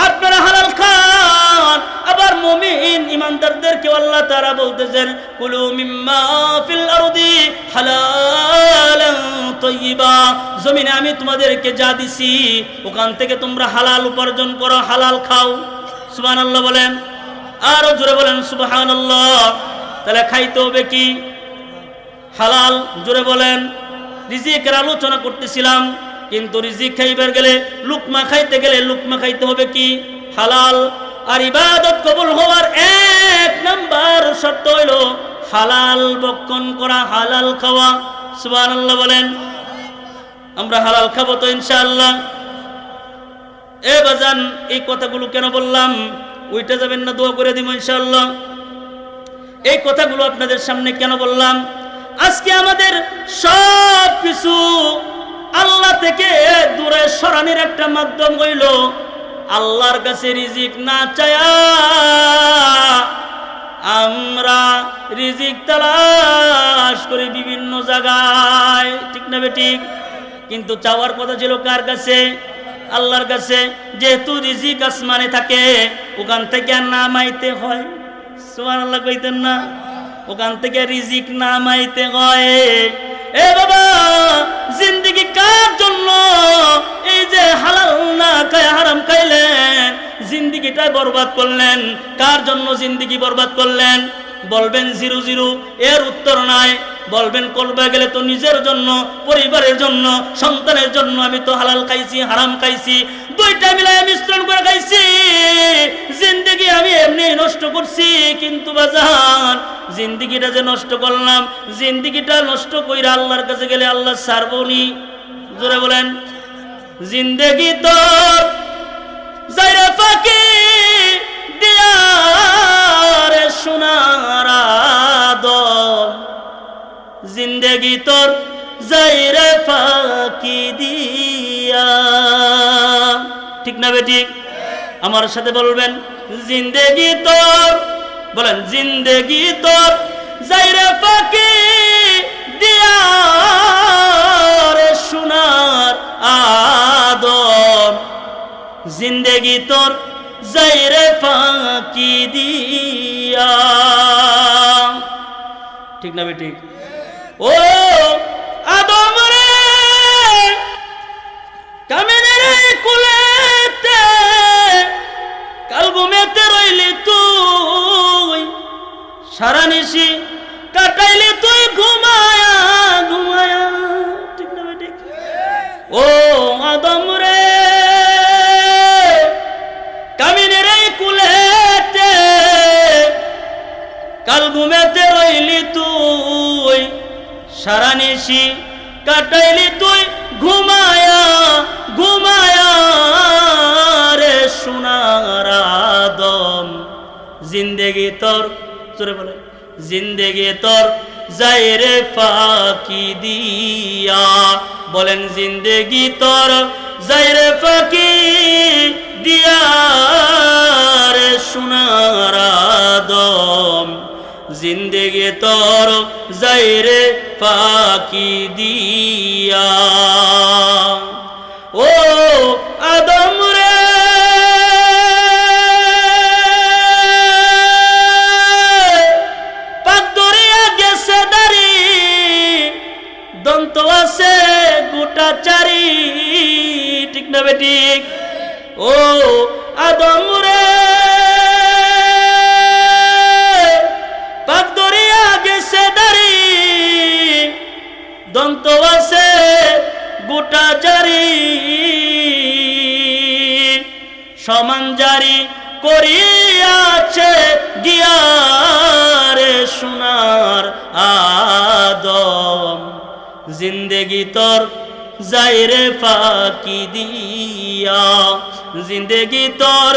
আপনারা হালাল খান। আবার মুমিন ইমানদারদেরকে আল্লাহ তাআলা বলতেছেন, কুলু মিম্মা ফিল আরদি হালালান তাইয়্যিবা। জমিনে আমি তোমাদেরকে যা দিছি ওখান থেকে তোমরা হালাল উপার্জন করো, হালাল খাও। সুবহানাল্লাহ বলেন। আরো জোরে বলেন সুবহানাল্লাহ। তাহলে খাইতে হবে কি? হালাল। জোরে বলেন। রিজিকের আলোচনা করতেছিলাম। কিন্তু রিজিক খাইবার গেলে, লুকমা খাইতে গেলে লুকমা খাইতে হবে কি? হালাল। আর ইবাদত কবুল হওয়ার এক নাম্বার শর্ত হইল হালাল ভক্ষণ করা, হালাল খাওয়া। সুবহানাল্লাহ বলেন। আমরা হালাল খাবো তো ইনশাআল্লাহ। এ বাজান, এই কথাগুলো কেন বললাম? ওইটা যাবেন না, দোয়া করে দিব ইনশাআল্লাহ। এই কথাগুলো আপনাদের সামনে কেন বললাম? আজকে আমাদের সব কিছু আল্লাহ থেকে দূরে সরানোর একটা মাধ্যম হইল আল্লাহর কাছে রিজিক না চায়া আমরা রিজিক তালাশ করি বিভিন্ন জায়গায়, ঠিক না বেঠিক? কিন্তু চাওয়ার কথা ছিল কার কাছে? আল্লাহর কাছে। যেহেতু রিজিক আসমানে থাকে, ওখান থেকে নামাইতে হয়। সুবহানাল্লাহ কইতেন না? ওখান থেকে রিজিক নামাইতে হয়। এ বাবা, জিন্দেগি কার জন্য? এই যে হালাল না খায় হারাম খাইলেন, জিন্দেগিটা বরবাদ করলেন। কার জন্য জিন্দেগি বরবাদ করলেন? বলবেন 0-0, এর উত্তর নাই। বলবেন করবে গেলে তো নিজের জন্য, পরিবারের জন্য, সন্তানের জন্য। আমি তো হালাল খাইছি, হারাম খাইছি, দুইটা মিলাই মিশ্রণ করে খাইছি। জিন্দেগি আমি এমনি নষ্ট করছি। কিন্তু বাজান, জিন্দেগিটা যে নষ্ট করলাম, জিন্দেগিটা নষ্ট কইরা আল্লাহর কাছে গেলে আল্লাহ ছাড়বনি? জোরে বলেন। জিন্দেগি তো যাইরা ফাঁকি দিয়ারে সোনার আদম, জিন্দেগি তোর যাইরে ফাঁকি দিয়া। ঠিক না বেঠিক? আমার সাথে বলবেন, জিন্দেগি তোর, বলেন, জিন্দেগি তোর যাইরে ফাঁকি দিয়া রে সোনার আদম, জিন্দেগি তোর যাইরে ফাঁকি দিয়া। ঠিক না বেঠিক? ও আদম রে, কামিনের কুলেতে কাল ঘুমেতে রইলি তুই, সারা নিশি কাটাইলি তুই ঘুমায়া ঘুমায়া। ঠিক না বেঠিক? ও আদম রে, কামিনের কুলেতে কাল ঘুমেতে রইলি তুই, সারা নিশি কাটাইলি তুই ঘুমায়া ঘুমায়া রে সোনার আদম, জিন্দেগি তোর, জোরে বলে, জিন্দেগি তোর যাইরে ফাঁকি দিয়া। বলেন, জিন্দেগি তোর যাইরে ফাঁকি দিয়া রে সোনার আদম, জিন্দেগি তোর যাইরে ফাঁকি দিয়া। ও আদম রে, পাক দরিয়া গেছে দাড়ি, দন্ত আছে গোটা চারি। ঠিক না বেঠিক? ও আদম রে, পাক দরিয়া গেছে দাড়ি, দন্ত আছে গোটা জারি। সমান জারি করিয়াছে গিয়ারে সোনার আদম, জিন্দেগি তোর যাইরে ফাঁকি দিয়া। জিন্দেগি তোর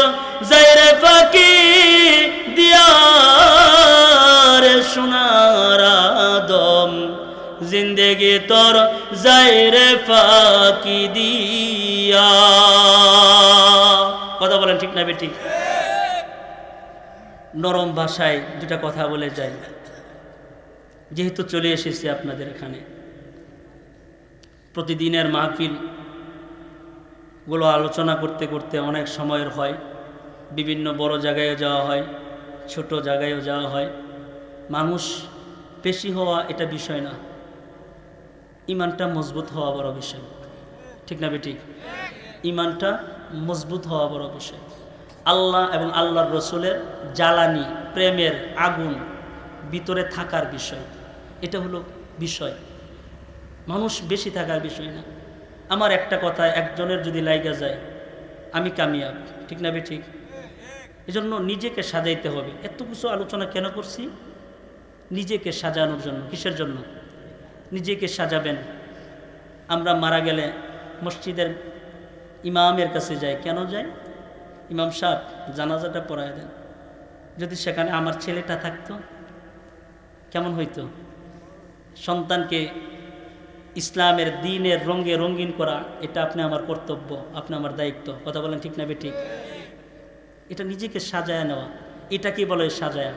যাইরে ফাঁকি দিয়া রে সোনার আদম, জিন্দেগি তোর যাইরে ফাঁকি দিয়া। কথা বলেন, ঠিক না বেঠিক? নরম ভাষায় দুটা কথা বলে যাই। যেহেতু চলে এসেছি আপনাদের এখানে, প্রতিদিনের মাহফিল গুলো আলোচনা করতে করতে অনেক সময়ের হয়। বিভিন্ন বড় জায়গায়ও যাওয়া হয়, ছোট জায়গায়ও যাওয়া হয়। মানুষ বেশি হওয়া এটা বিষয় না, ইমানটা মজবুত হওয়া বড় বিষয়। ঠিক না বেঠিক? ইমানটা মজবুত হওয়া বড় বিষয়। আল্লাহ এবং আল্লাহর রসুলের জ্বালানি, প্রেমের আগুন ভিতরে থাকার বিষয়, এটা হলো বিষয়। মানুষ বেশি থাকার বিষয় না। আমার একটা কথা একজনের যদি লাইগা যায় আমি কামিয়াব, ঠিক না ঠিক? এজন্য নিজেকে সাজাইতে হবে। এত কিছু আলোচনা কেন করছি? নিজেকে সাজানোর জন্য। কিসের জন্য? নিজেকে সাজাবেন। আমরা মারা গেলে মসজিদের ইমামের কাছে যাই, কেন যাই? ইমাম সাহেব জানাজাটা পড়ায় দেন। যদি সেখানে আমার ছেলেটা থাকতো কেমন হইতো? সন্তানকে ইসলামের দ্বীনের রঙে রঙিন করা, এটা আপনি আমার কর্তব্য, আপনি আমার দায়িত্ব। কথা বলেন ঠিক না ঠিক? এটা নিজেকে সাজায়া নেওয়া, এটা কি বলে সাজায়া?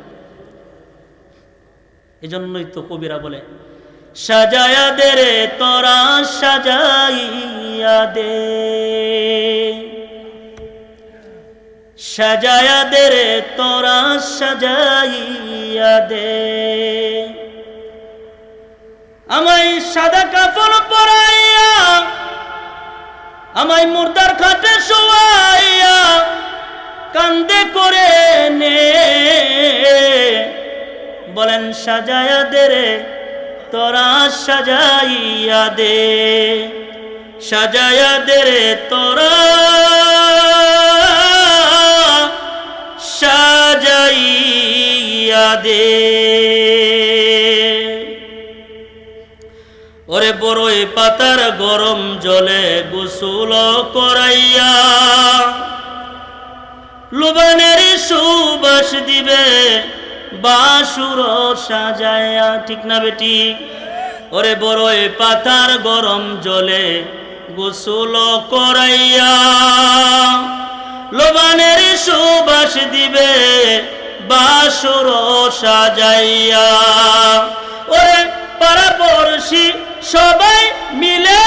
এজন্যই তো কবিরা বলে সাজায়া দে রে তোরা সাজাইয়া দে, সাজায়া দে রে তোরা সাজাইয়া দে, আমায় সাদা কাফন পরাইয়া, আমায় মুর্দার খাটে শোয়াইয়া কান্দে করে নে। বলেন সাজায়া দে রে তোরা সাজাইয়া দে, সাজায়া দে রে তোরা সাজাইয়া দে। ওরে বড়ই পাতার গরম জলে গোসল করাইয়া, লুবানের সুবাস দিবে বাসুর সাজায়া, ঠিক না বেটি? ওরে বড়ই পাতার গরম জলে গোসল করাইয়া, লুবানের সুবাস দিবে বাসুর সাজাইয়া। ওরে পাড়া পড়শি সবাই মিলে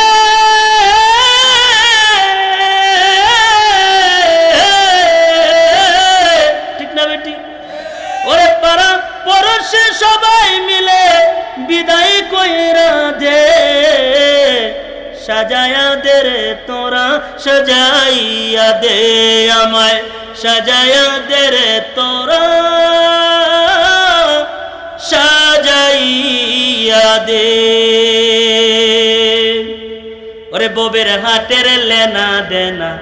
ঠিক না বেটি? ওরে পাড়া পড়শি সবাই মিলে বিদায় কইরা দে, সাজায়া দে রে তোরা সাজাইয়া দে, আমায় সাজায়া দে রে তোরা সাজাইয়া দে। ওরে ববের হাটের লেনা দেনা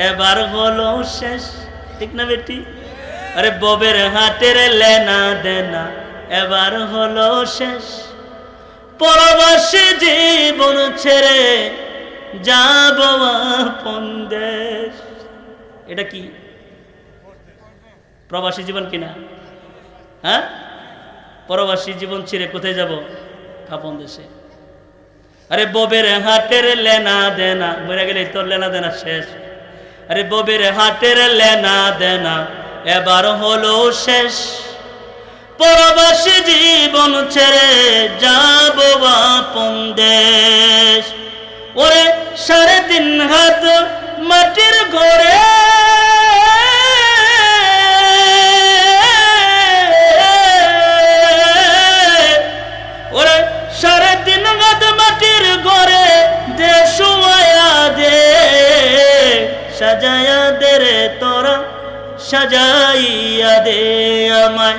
এবার হলো শেষ, ঠিক না বেটি? আরে ববের হাটের লেনা দেনা এবার হলো শেষ, পরবাসী জীবন ছেড়ে যাব আপন দেশ। এটা কি প্রবাসী জীবন কিনা? হ্যাঁ, পরবাসী জীবন ছেড়ে কোথায় যাব? আপন দেশে। আরে ববের হাটের লেনা দেনা, মরে গেলে তোর লেনা দেনা শেষ। আরে ববের হাটের লেনা দেনা এবার হলো শেষ, পরবাসী জীবন ছেড়ে যাব আপন দেশ। ওরে 3.5 হাত মাটির ঘরে, ওরে 3.5 হাত মাটির ঘরে দে শুয়ায়া দে, সাজায়া দে রে তোরা সাজাইয়া দে, আমায়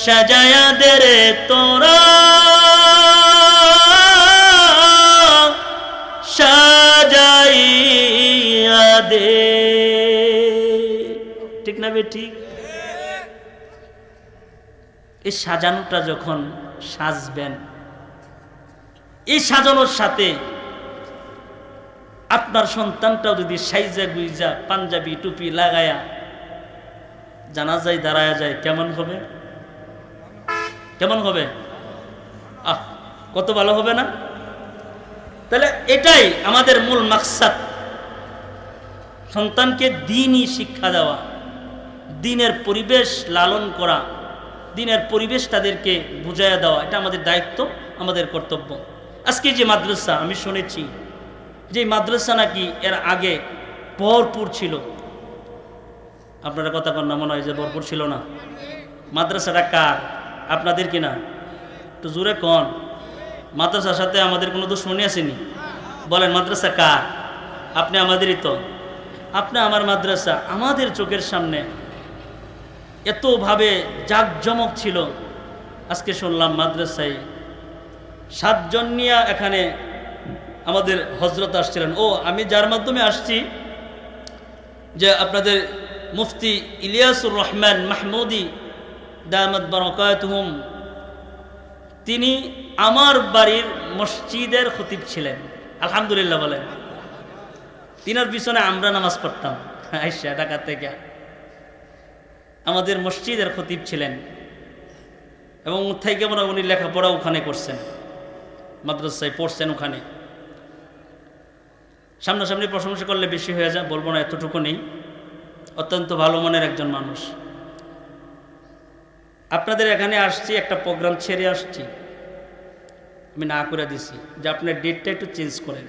সাজায়া দে রে তোরা সাজাইয়া দে, ঠিক না বেটি? এই সাজানোটা যখন সাজবেন, এই সাজানোর সাথে আপনার সন্তানটাও যদি সাইজা গুইজা পাঞ্জাবি টুপি লাগায়া জানাজায় দাঁড়ায়া যায়, কেমন হবে? কেমন হবে? আহ, কত ভালো হবে না? তাহলে এটাই আমাদের মূল মাকসাদ, সন্তানকে দ্বীনি শিক্ষা দেওয়া, দ্বীনের পরিবেশ লালন করা, দ্বীনের পরিবেশ তাদেরকে বুঝাইয়া দেওয়া। এটা আমাদের দায়িত্ব, আমাদের কর্তব্য। আজকে যে মাদ্রাসা আমি শুনেছি, যে মাদ্রাসা নাকি এর আগে ভরপুর ছিল। আপনারা কথা কন না, মনে হয় যে ভরপুর ছিল না। মাদ্রাসাটা কার? আপনাদের কিনা? তো জোরে কন। মাদ্রাসার সাথে আমাদের কোনো দুশ্মনী আসেনি? বলেন মাদ্রাসা কার? আপনি আমাদেরই তো। আপনি আমার মাদ্রাসা আমাদের চোখের সামনে এতভাবে জাঁকজমক ছিল। আজকে শুনলাম মাদ্রাসায় 7 জন নিয়ে এখানে আমাদের হজরত আসছিলেন। ও আমি যার মাধ্যমে আসছি যে আপনাদের মুফতি ইলিয়াসুর রহমান মাহমুদি দামাত বারাকাতুহুম, তিনি আমার বাড়ির মসজিদের খতিব ছিলেন। আলহামদুলিল্লাহ বলেন। তিনার পিছনে আমরা নামাজ পড়তাম আইসা ঢাকা থেকে। আমাদের মসজিদের খতিব ছিলেন এবং থেকে মনে উনি লেখাপড়া ওখানে করছেন, মাদ্রাসায় পড়ছেন ওখানে। সামনাসামনি প্রশংসা করলে বেশি হয়ে যায়, বলবো না, এতটুকু নেই। অত্যন্ত ভালো মনের একজন মানুষ। আপনাদের এখানে আসছি, একটা প্রোগ্রাম ছেড়ে আসছি, আমি না করে দিছি যে আপনার ডেটটা একটু চেঞ্জ করেন।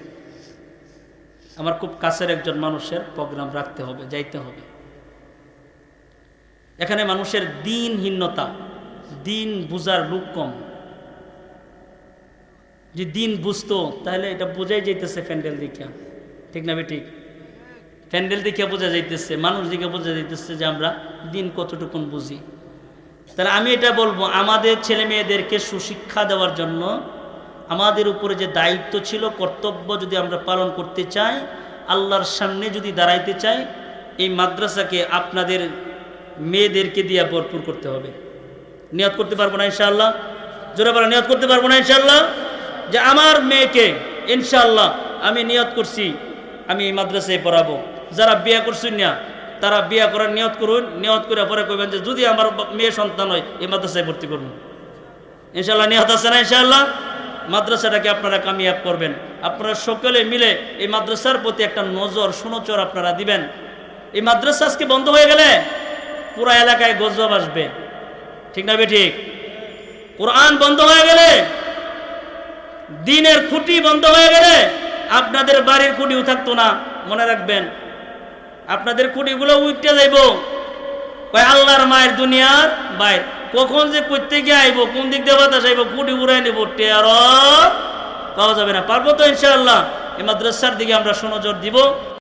আমার খুব কাছের একজন মানুষের প্রোগ্রাম রাখতে হবে, যাইতে হবে। এখানে মানুষের দিনহীনতা, দিন বুঝার লোক কম। যে দিন বুঝতো তাহলে এটা বোঝাই যাইতেছে প্যান্ডেল দিকে, ঠিক না ঠিক? প্যান্ডেল দিকে বোঝা যাইতেছে, মানুষ দিকে বোঝা যাইতেছে যে আমরা দিন কতটুকুন বুঝি। তাহলে আমি এটা বলবো, আমাদের ছেলে মেয়েদেরকে সুশিক্ষা দেওয়ার জন্য আমাদের উপরে যে দায়িত্ব ছিল, কর্তব্য যদি আমরা পালন করতে চাই, আল্লাহর সামনে যদি দাঁড়াইতে চাই, এই মাদ্রাসাকে আপনাদের মেয়েদেরকে দিয়ে ভরপুর করতে হবে। নিয়ত করতে পারবো না ইনশাআল্লাহ? জোরে বলা, নিয়ত করতে পারবো না ইনশাআল্লাহ? যে আমার মেয়েকে ইনশাআল্লাহ আমি নিয়ত করছি আমি এই মাদ্রাসায় পড়াবো। যারা বিয়ে করছেন না তারা বিয়ে করার নিয়ত করুন, নিয়ত করে পরে কইবেন যে যদি আমার মেয়ে সন্তান হয় এই মাদ্রাসায় ভর্তি করুন। ইনশাআল্লাহ নিয়ত আছে না ইনশাআল্লাহ? মাদ্রাসাটাকে আপনারা কামিয়াব করবেন। আপনারা সকলে মিলে এই মাদ্রাসার প্রতি একটা নজর সুনজর আপনারা দিবেন। এই মাদ্রাসা আজকে বন্ধ হয়ে গেলে পুরা এলাকায় গজব আসবে, ঠিক না ঠিক? কোরআন বন্ধ হয়ে গেলে, দিনের খুঁটি বন্ধ হয়ে গেলে আপনাদের বাড়ির খুঁটিও থাকতো না। মনে রাখবেন, আপনাদের খুঁটিগুলো উঠতে যাইব আল্লাহর মায়ের দুনিয়ার বাইর। কখন যে করতে গিয়ে আইব, কোন দিক দিয়ে বাতাস আইব, খুঁটি উড়াই নেব, টের পাওয়া যাবে না। পারবো তো ইনশাআল্লাহ? এই মাদ্রাসার দিকে আমরা সুনজর দিব।